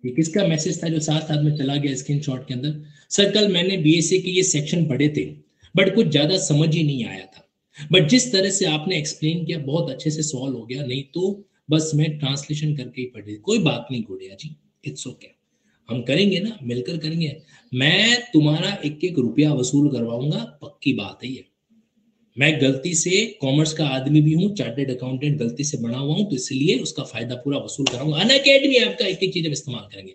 ये किसका मैसेज था जो साथ साथ में चला गया स्क्रीनशॉट के अंदर, सर कल मैंने बीएसए के ये सेक्शन पढ़े थे, बट कुछ ज्यादा समझ ही नहीं आया था, बट जिस तरह से आपने एक्सप्लेन किया बहुत अच्छे से सॉल्व हो गया, नहीं तो बस मैं ट्रांसलेशन करके ही पढ़ी। कोई बात नहीं गुड़िया जी, इट्स ओके, हम करेंगे ना, मिलकर करेंगे। मैं तुम्हारा 1-1 रुपया वसूल करवाऊंगा, पक्की बात है ये। मैं गलती से कॉमर्स का आदमी भी हूँ, चार्टेड अकाउंटेंट गलती से बना हुआ हूँ, तो इसलिए उसका फायदा पूरा वसूल कराऊंगा। अनअकैडमी आपका एक चीज इस्तेमाल करेंगे।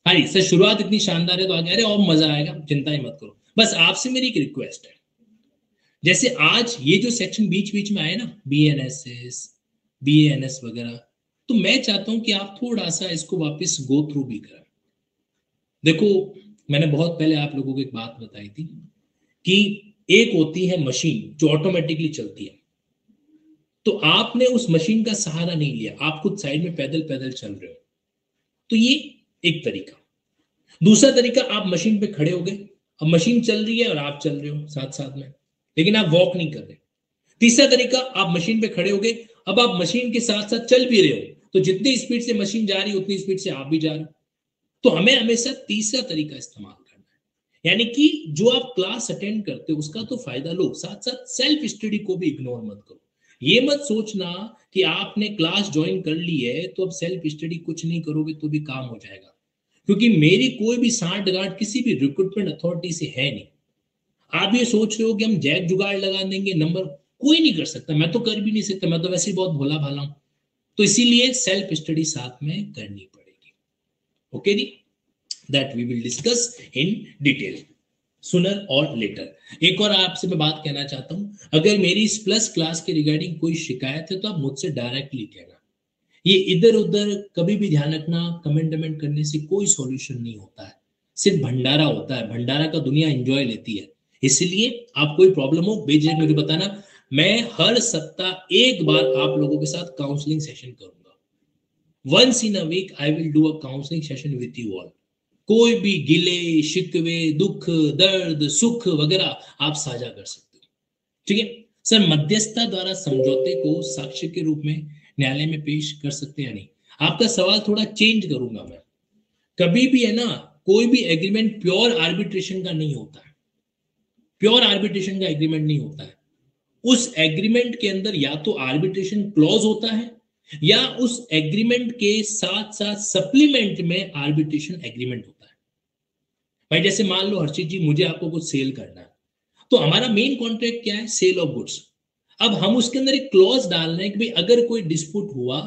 हाँ जी सर, शुरुआत इतनी शानदार है तो आगे अरे और मजा आएगा, चिंता ही मत करो। बस आपसे मेरी एक रिक्वेस्ट है, जैसे आज ये जो सेक्शन बीच बीच में आए ना, बीएनएसएस, बीएनएस वगैरह, तो मैं चाहता हूं कि आप थोड़ा सा इसको वापस गो थ्रू भी करें। देखो, मैंने बहुत पहले आप लोगों को एक बात बताई थी कि एक होती है मशीन जो ऑटोमेटिकली चलती है, तो आपने उस मशीन का सहारा नहीं लिया, आप खुद साइड में पैदल पैदल चल रहे हो, तो ये एक तरीका। दूसरा तरीका, आप मशीन पे खड़े हो गए, अब मशीन चल रही है और आप चल रहे हो साथ साथ में, लेकिन आप वॉक नहीं कर रहे। तीसरा तरीका, आप मशीन पे खड़े हो गए, अब आप मशीन के साथ साथ चल भी रहे हो, तो जितनी स्पीड से मशीन जा रही है उतनी स्पीड से आप भी जा रहे हो। तो हमें हमेशा तीसरा तरीका इस्तेमाल करना है, यानी कि जो आप क्लास अटेंड करते हो उसका तो फायदा लो, साथ साथ सेल्फ स्टडी को भी इग्नोर मत करो। ये मत सोचना कि आपने क्लास ज्वाइन कर ली है तो अब सेल्फ स्टडी कुछ नहीं करोगे तो भी काम हो जाएगा, क्योंकि मेरी कोई भी सांठ गांठ किसी भी रिक्रूटमेंट अथॉरिटी से है नहीं। आप ये सोच रहे हो कि हम जैक जुगाड़ लगा देंगे नंबर, कोई नहीं कर सकता, मैं तो कर भी नहीं सकता, मैं तो वैसे ही बहुत भोला भाला हूं। तो इसीलिए सेल्फ स्टडी साथ में करनी पड़ेगी। ओके जी, that we will discuss in detail sooner or letter. एक और आपसे मैं बात कहना चाहता हूं, अगर मेरी इस प्लस क्लास के रिगार्डिंग कोई शिकायत है तो आप मुझसे डायरेक्टली कहना। ये इधर उधर कभी भी ध्यान रखना, कमेंट कमेंट करने से कोई सॉल्यूशन नहीं होता है, सिर्फ भंडारा होता है, भंडारा का दुनिया एंजॉय लेती है। इसलिए आप कोई प्रॉब्लम हो बेझिझक मुझे बताना, मैं हर सप्ताह एक बार आप लोगों के साथ काउंसलिंग सेशन करूंगा। Once in a week I will do a counselling session with you all. कोई भी गिले शिकवे दुख दर्द सुख वगैरह आप साझा कर सकते हो, ठीक है सर। मध्यस्थता द्वारा समझौते को साक्ष्य के रूप में न्यायालय में पेश कर सकते हैं या नहीं? आपका सवाल थोड़ा चेंज करूंगा मैं। कभी भी है ना, कोई भी एग्रीमेंट प्योर आर्बिट्रेशन का नहीं होता है, प्योर आर्बिट्रेशन का एग्रीमेंट नहीं होता है। उस एग्रीमेंट के अंदर या तो आर्बिट्रेशन क्लॉज होता है या उस एग्रीमेंट के साथ साथ सप्लीमेंट में आर्बिट्रेशन एग्रीमेंट होता है। भाई जैसे मान लो हर्षित जी, मुझे आपको कुछ सेल करना है, तो हमारा मेन कॉन्ट्रैक्ट क्या है? Sale of goods. अब हम उसके अंदर एक क्लॉज डाल रहे हैं कि भाई अगर कोई डिस्प्यूट हुआ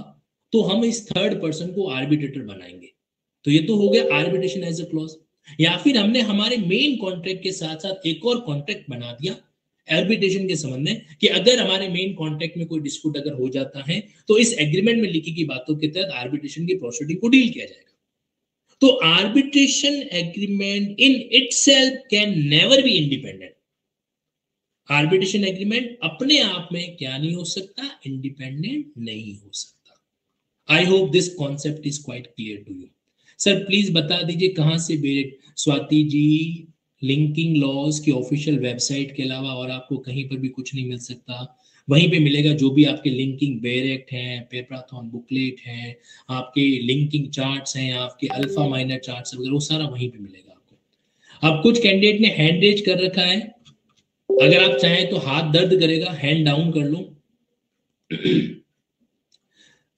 तो हम इस थर्ड पर्सन को आर्बिट्रेटर बनाएंगे। तो ये तो हो गया आर्बिट्रेशन एज अ क्लॉज। या फिर हमने हमारे मेन कॉन्ट्रैक्ट के साथ साथ एक और कॉन्ट्रैक्ट बना दिया आर्बिट्रेशन के संबंध में कि अगर हमारे मेन कॉन्ट्रैक्ट में कोई डिस्प्यूट अगर हो जाता है तो इस एग्रीमेंट में लिखी गई बातों के तहत आर्बिट्रेशन की प्रोसीडिंग को डील किया जाएगा। तो arbitration agreement in itself can never be independent. Arbitration agreement अपने आप में क्या नहीं हो सकता? इंडिपेंडेंट नहीं हो सकता। I hope this concept is quite clear to you. Sir please बता दीजिए कहां से बेरेट? स्वाति जी, लिंकिंग लॉज की ऑफिशियल वेबसाइट के अलावा और आपको कहीं पर भी कुछ नहीं मिल सकता। वहीं पे मिलेगा जो भी आपके लिंकिंग बेरेक्ट हैं, पेपराथॉन बुकलेट हैं, आपके लिंकिंग चार्ट्स हैं, आपके अल्फा माइनर चार्ट्स वगैरह, वो सारा वहीं पे मिलेगा आपको। अब कुछ कैंडिडेट ने हैंड रेज कर रखा है, अगर आप चाहें तो हाथ दर्द करेगा, हैंड डाउन कर लो।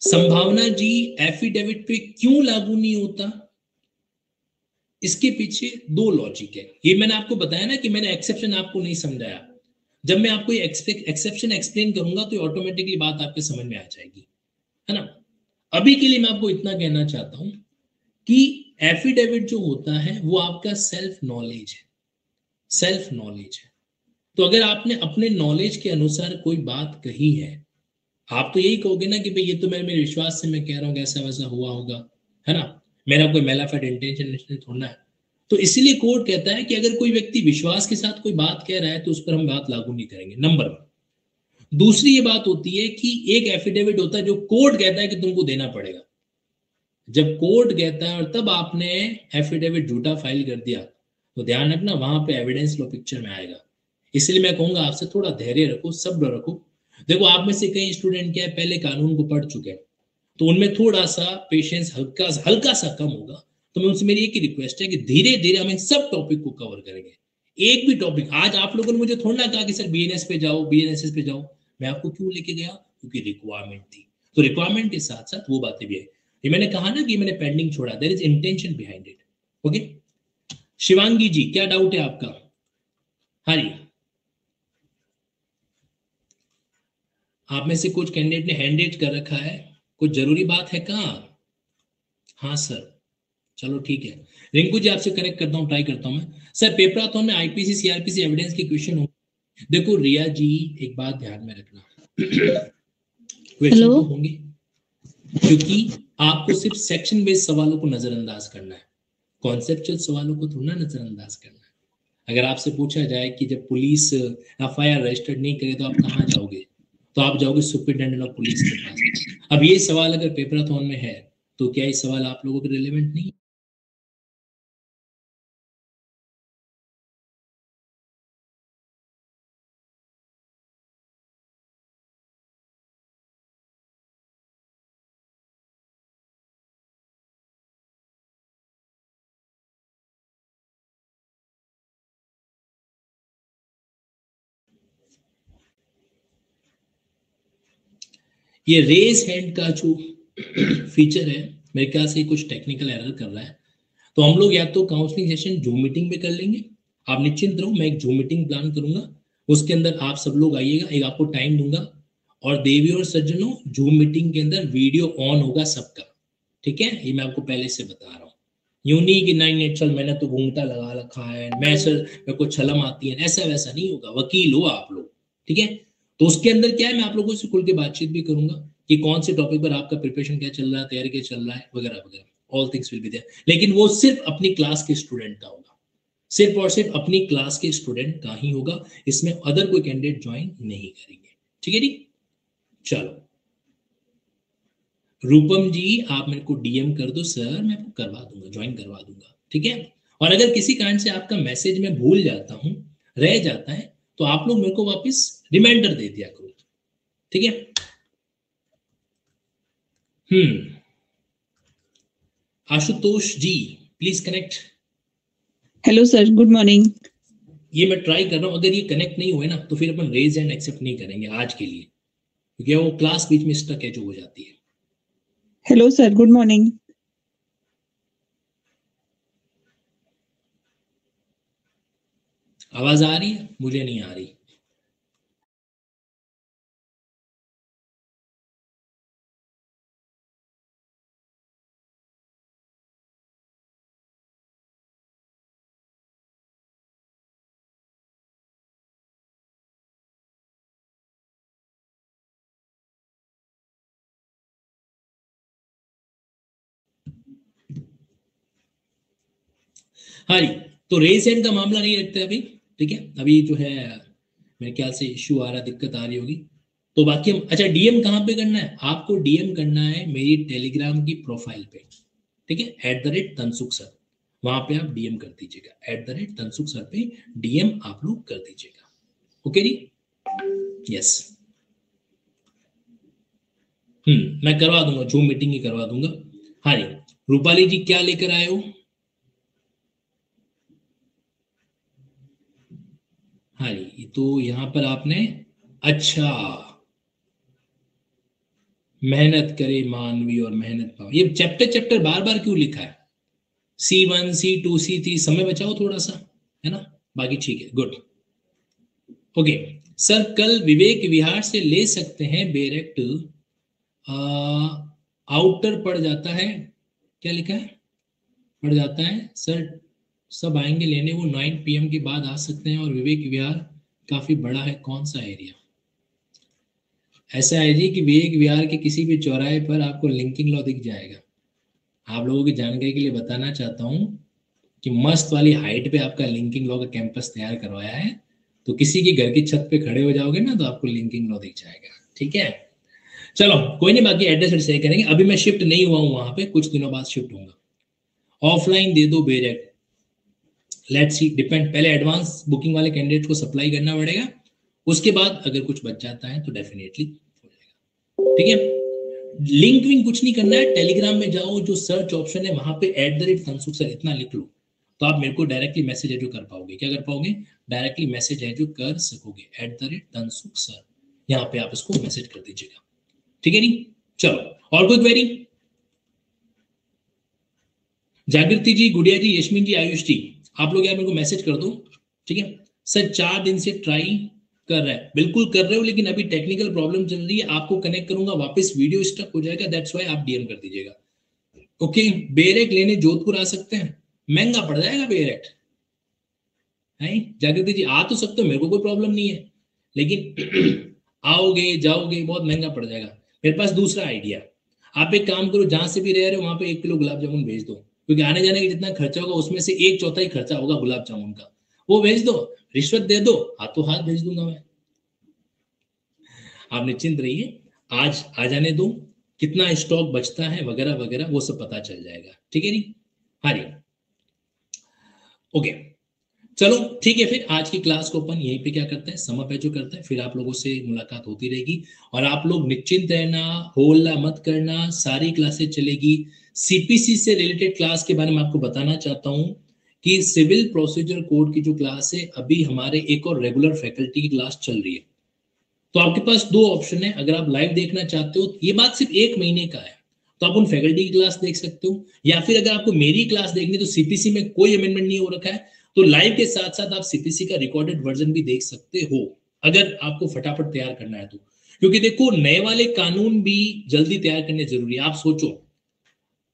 संभावना जी, एफिडेविट पे क्यों लागू नहीं होता? इसके पीछे दो लॉजिक है। ये मैंने आपको बताया ना कि मैंने एक्सेप्शन आपको नहीं समझाया। जब मैं आपको ये एक्सेप्शन एक्सप्लेन करूंगा तो ऑटोमेटिकली बात आपके समझ में आ जाएगी, है ना। अभी के लिए मैं आपको इतना कहना चाहता हूं कि एफिडेविट जो होता है वो आपका सेल्फ नॉलेज है, सेल्फ नॉलेज है। तो अगर आपने अपने नॉलेज के अनुसार कोई बात कही है, आप तो यही कहोगे ना कि भाई ये तो मैं मेरे विश्वास से मैं कह रहा हूँ ऐसा वैसा हुआ होगा, है ना, मेरा कोई मेलाफाइड इंटेंशन थोड़ा है। तो इसीलिए कोर्ट कहता है कि अगर कोई व्यक्ति विश्वास के साथ कोई बात कह रहा है तो उस पर हम बात लागू नहीं करेंगे, नंबर 1। दूसरी ये बात होती है कि एक एफिडेविट होता है जो कोर्ट कहता है कि तुमको देना पड़ेगा। जब कोर्ट कहता है और तब आपने एफिडेविट झूठा फाइल कर दिया तो ध्यान रखना वहां पे एविडेंस लो पिक्चर में आएगा। इसलिए मैं कहूंगा आपसे थोड़ा धैर्य रखो, सब्र रखो। देखो आप में से कई स्टूडेंट क्या है, पहले कानून को पढ़ चुके हैं, तो उनमें थोड़ा सा पेशेंस हल्का सा कम होगा। तो मैं उनसे मेरी एक ही रिक्वेस्ट है कि धीरे धीरे हम इन सब टॉपिक को कवर करेंगे। एक भी टॉपिक, आज आप लोगों ने मुझे थोड़ा ना कहा कि सर बीएनएस पे जाओ, बीएनएसएस पे जाओ, मैं आपको क्यों लेके गया? क्योंकि रिक्वायरमेंट थी। तो रिक्वायरमेंट के साथ साथ वो बातें भी है। ये मैंने कहा ना कि मैंने पेंडिंग छोड़ा, there is intention behind it. Okay Shivangi ji, क्या डाउट है आपका? हाँ जी, आप में से कुछ कैंडिडेट ने हैंड रेज कर रखा है, कुछ जरूरी बात है कहाँ? हाँ सर, चलो ठीक है। रिंकू जी आपसे कनेक्ट करता हूँ, ट्राई करता हूँ मैं। सर पेपराथॉन में आईपीसी सीआरपीसी एविडेंस के क्वेश्चन हो। देखो रिया जी, एक बात ध्यान में रखना, क्वेश्चन तो होंगे क्योंकि आपको सिर्फ सेक्शन बेस्ड सवालों को नजरअंदाज करना है, कॉन्सेप्चुअल सवालों को थोड़ा नजरअंदाज करना है। अगर आपसे पूछा जाए कि जब पुलिस एफआईआर रजिस्टर्ड नहीं करे तो आप कहाँ जाओगे, तो आप जाओगे सुपरिटेंडेंट ऑफ पुलिस के पास। अब ये सवाल अगर पेपराथॉन में है तो क्या ये सवाल आप लोगों के रिलेवेंट नहीं? ये रेज हैंड का जो फीचर है मेरे ख्याल से कुछ टेक्निकल एरर कर रहा है, तो हम लोग या तो काउंसलिंग सेशन जूम मीटिंग में कर लेंगे। आप निश्चिंत रहो, मैं एक जूम मीटिंग प्लान करूंगा, उसके अंदर आप सब लोग आइएगा, एक आपको टाइम दूंगा। और देवी और सज्जनों, जूम मीटिंग के अंदर वीडियो ऑन होगा सबका, ठीक है, ये मैं आपको पहले से बता रहा हूँ। यूं नहीं कि नहीं नहीं चल मैंने तो घूंघटा लगा रखा है, मैं सर मेरे को छलम आती है, ऐसा वैसा नहीं होगा, वकील हो आप लोग, ठीक है। तो उसके अंदर क्या है, मैं आप लोगों से खुल के बातचीत भी करूंगा कि कौन से टॉपिक पर आपका प्रिपरेशन क्या चल रहा है, तैयारी क्या चल रहा है, वगैरह वगैरह, all things will be there. लेकिन वो सिर्फ अपनी क्लास के स्टूडेंट का होगा, सिर्फ और सिर्फ अपनी क्लास के स्टूडेंट का ही होगा, इसमें अदर कोई कैंडिडेट ज्वाइन नहीं करेंगे, ठीक है जी। चलो रूपम जी, आप मेरे को डीएम कर दो सर, मैं करवा दूंगा, ज्वाइन करवा दूंगा, ठीक है। और अगर किसी कारण से आपका मैसेज मैं भूल जाता हूं, रह जाता है, तो आप लोग मेरे को वापस रिमाइंडर दे दिया करो, ठीक है। Ashutosh ji please connect. Hello sir, good morning. ये मैं ट्राई कर रहा हूं, अगर ये कनेक्ट नहीं हुए ना तो फिर अपन रेज एंड एक्सेप्ट नहीं करेंगे आज के लिए, क्योंकि वो क्लास बीच में स्टक है जो हो जाती है। Hello sir, good morning. आवाज आ रही है? मुझे नहीं आ रही। हाँ जी, तो रेज एंड का मामला नहीं रखते अभी, ठीक है। अभी जो है मेरे ख्याल से इश्यू आ रहा, दिक्कत आ रही होगी। तो बाकी हम, अच्छा डीएम कहाँ पे करना है आपको? डीएम करना है मेरी टेलीग्राम की प्रोफाइल पे, ठीक है, @तनसुख सर, वहां पे आप डीएम कर दीजिएगा, @तनसुख सर पे डीएम आप लोग कर दीजिएगा, ओके जी। यस, मैं करवा दूंगा, जूम मीटिंग ही करवा दूंगा। हाँ जी, रूपाली जी क्या लेकर आए हो? हाँ जी, तो यहाँ पर आपने, अच्छा, मेहनत करे मानवी और मेहनत पाओ, ये चैप्टर चैप्टर बार बार क्यों लिखा है? C1 C2 C3, समय बचाओ थोड़ा सा, है ना। बाकी ठीक है, गुड, ओके। सर कल विवेक विहार से ले सकते हैं बेरेक्ट, आउटर पड़ जाता है, क्या लिखा है, पड़ जाता है सर, सब आएंगे लेने, वो 9 PM के बाद आ सकते हैं, और विवेक विहार काफी बड़ा है, कौन सा एरिया? ऐसा है जी कि विवेक विहार के किसी भी चौराहे पर आपको लिंकिंग लॉ दिख जाएगा। आप लोगों की जानकारी के लिए बताना चाहता हूँ कि मस्त वाली हाइट पे आपका लिंकिंग लॉ का कैंपस तैयार करवाया है, तो किसी की घर की छत पे खड़े हो जाओगे ना तो आपको लिंकिंग लॉ दिख जाएगा, ठीक है। चलो कोई नहीं, बाकी एड्रेस शेयर करेंगे, अभी मैं शिफ्ट नहीं हुआ हूँ वहां पे, कुछ दिनों बाद शिफ्ट होऊंगा। ऑफलाइन दे दो बेरेक्ट, लेट्स सी, डिपेंड, पहले एडवांस बुकिंग वाले कैंडिडेट को सप्लाई करना पड़ेगा, उसके बाद अगर कुछ बच जाता है तो डेफिनेटली हो जाएगा, ठीक है। लिंक विंक कुछ नहीं करना है, टेलीग्राम में जाओ, जो सर्च ऑप्शन है वहां पे @तनसुख सर इतना लिख लो, तो आप मेरे को डायरेक्टली मैसेज है जो कर पाओगे, क्या कर पाओगे, डायरेक्टली मैसेज है जो कर सकोगे, @तनसुख सर, यहाँ पे आप इसको मैसेज कर दीजिएगा, ठीक है नहीं। चलो और कोई क्वेरी? जागृति जी, गुड़िया जी, यशमिन जी, आयुष जी, आप लोग यार मेरे को मैसेज कर दो, ठीक है। सर 4 दिन से ट्राई कर रहा है, बिल्कुल कर रहे हो, लेकिन अभी टेक्निकल प्रॉब्लम चल रही है, आपको कनेक्ट करूंगा वापस, वीडियो स्टक हो जाएगा, दैट्स व्हाई आप डीएम कर दीजिएगा, ओके। बेरेक लेने जोधपुर आ सकते हैं, महंगा पड़ जाएगा बेरेक, है जागृति जी, आ तो सकते हो, मेरे को कोई प्रॉब्लम नहीं है, लेकिन आओगे जाओगे बहुत महंगा पड़ जाएगा। मेरे पास दूसरा आइडिया, आप एक काम करो, जहां से भी रह रहे हो वहां पे 1 किलो गुलाब जामुन भेज दो, क्योंकि आने जाने का जितना खर्चा होगा उसमें से 1/4 खर्चा होगा गुलाब जामुन का, वो भेज दो, रिश्वत दे दो, हाथों हाथ भेज दूंगा मैं, आप निश्चिंत रहिए, आज आ जाने दो, कितना स्टॉक बचता है वगैरह वगैरह वो सब पता चल जाएगा, ठीक है नी। हाँ जी, ओके, चलो ठीक है, फिर आज की क्लास को अपन यहीं पे क्या करते हैं, समय जो करते हैं, फिर आप लोगों से मुलाकात होती रहेगी, और आप लोग निश्चिंत रहना, होल्ला मत करना, सारी क्लासेस चलेगी। सीपीसी से रिलेटेड क्लास के बारे में आपको बताना चाहता हूं कि सिविल प्रोसीजर कोड की जो क्लास है, अभी हमारे एक और रेगुलर फैकल्टी की क्लास चल रही है, तो आपके पास दो ऑप्शन है, अगर आप लाइव देखना चाहते हो, ये बात सिर्फ 1 महीने का है, तो आप उन फैकल्टी की क्लास देख सकते हो, या फिर अगर आपको मेरी क्लास देखनी तो सीपीसी में कोई अमेंडमेंट नहीं हो रखा है, तो लाइव के साथ साथ आप सीपीसी का रिकॉर्डेड वर्जन भी देख सकते हो, अगर आपको फटाफट तैयार करना है तो। क्योंकि देखो नए वाले कानून भी जल्दी तैयार करने जरूरी है। आप सोचो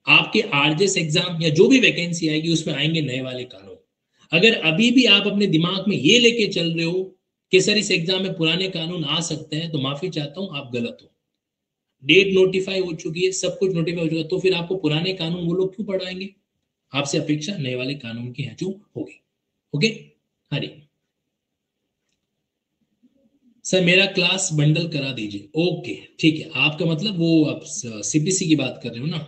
आपके आरजेएस एग्जाम या जो भी वैकेंसी आएगी उसमें आएंगे नए वाले कानून, अगर अभी भी आप अपने दिमाग में ये लेके चल रहे हो कि सर इस एग्जाम में पुराने कानून आ सकते हैं, तो माफी चाहता हूं, आप गलत हो। डेट नोटिफाई हो चुकी है, सब कुछ नोटिफाई हो चुका है, तो फिर आपको पुराने कानून वो लोग क्यों पढ़ाएंगे? आपसे अपेक्षा नए वाले कानून की है जो होगी। ओके, हरी सर मेरा क्लास बंडल करा दीजिए। ओके ठीक है, आपका मतलब वो आप सीपीसी की बात कर रहे हो ना?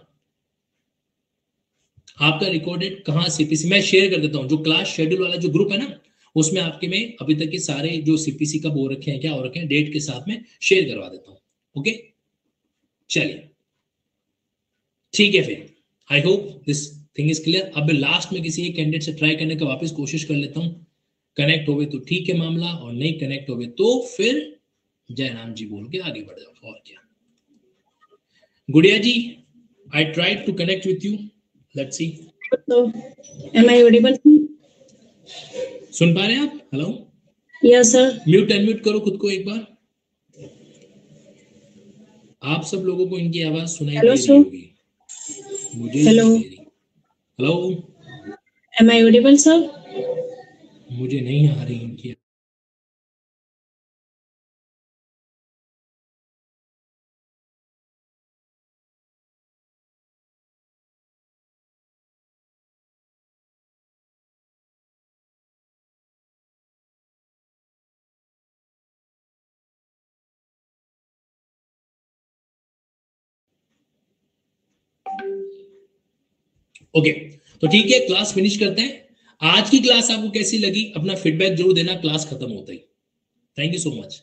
आपका रिकॉर्डेड कहाँ सीपीसी, मैं शेयर कर देता हूँ, जो क्लास शेड्यूल वाला जो ग्रुप है ना, उसमें आपके में अभी तक के सारे जो सीपीसी का हो रखे हैं, क्या हो रखे हैं, डेट के साथ में शेयर करवा देता हूँ। ओके चलिए ठीक है, फिर आई hope this thing is clear. अब लास्ट में किसी एक कैंडिडेट से ट्राई करने का वापस कोशिश कर लेता हूँ, कनेक्ट होवे तो ठीक है मामला, और नहीं कनेक्ट होवे तो फिर जयराम जी बोल के आगे बढ़ जाओ, और क्या। Gudiya ji, I tried to connect with you, let's see. So, am I audible? सुन पा रहे हैं आप? Hello, Yes, sir. Mute unmute करो खुद को एक बार। आप सब लोगों को इनकी आवाज सुनाई दे रही होगी, मुझे Hello. नहीं दे रही। Hello, Am I audible, sir? मुझे नहीं आ रही इनकी। ओके तो ठीक है, क्लास फिनिश करते हैं। आज की क्लास आपको कैसी लगी अपना फीडबैक जरूर देना क्लास खत्म होता ही। Thank you so much.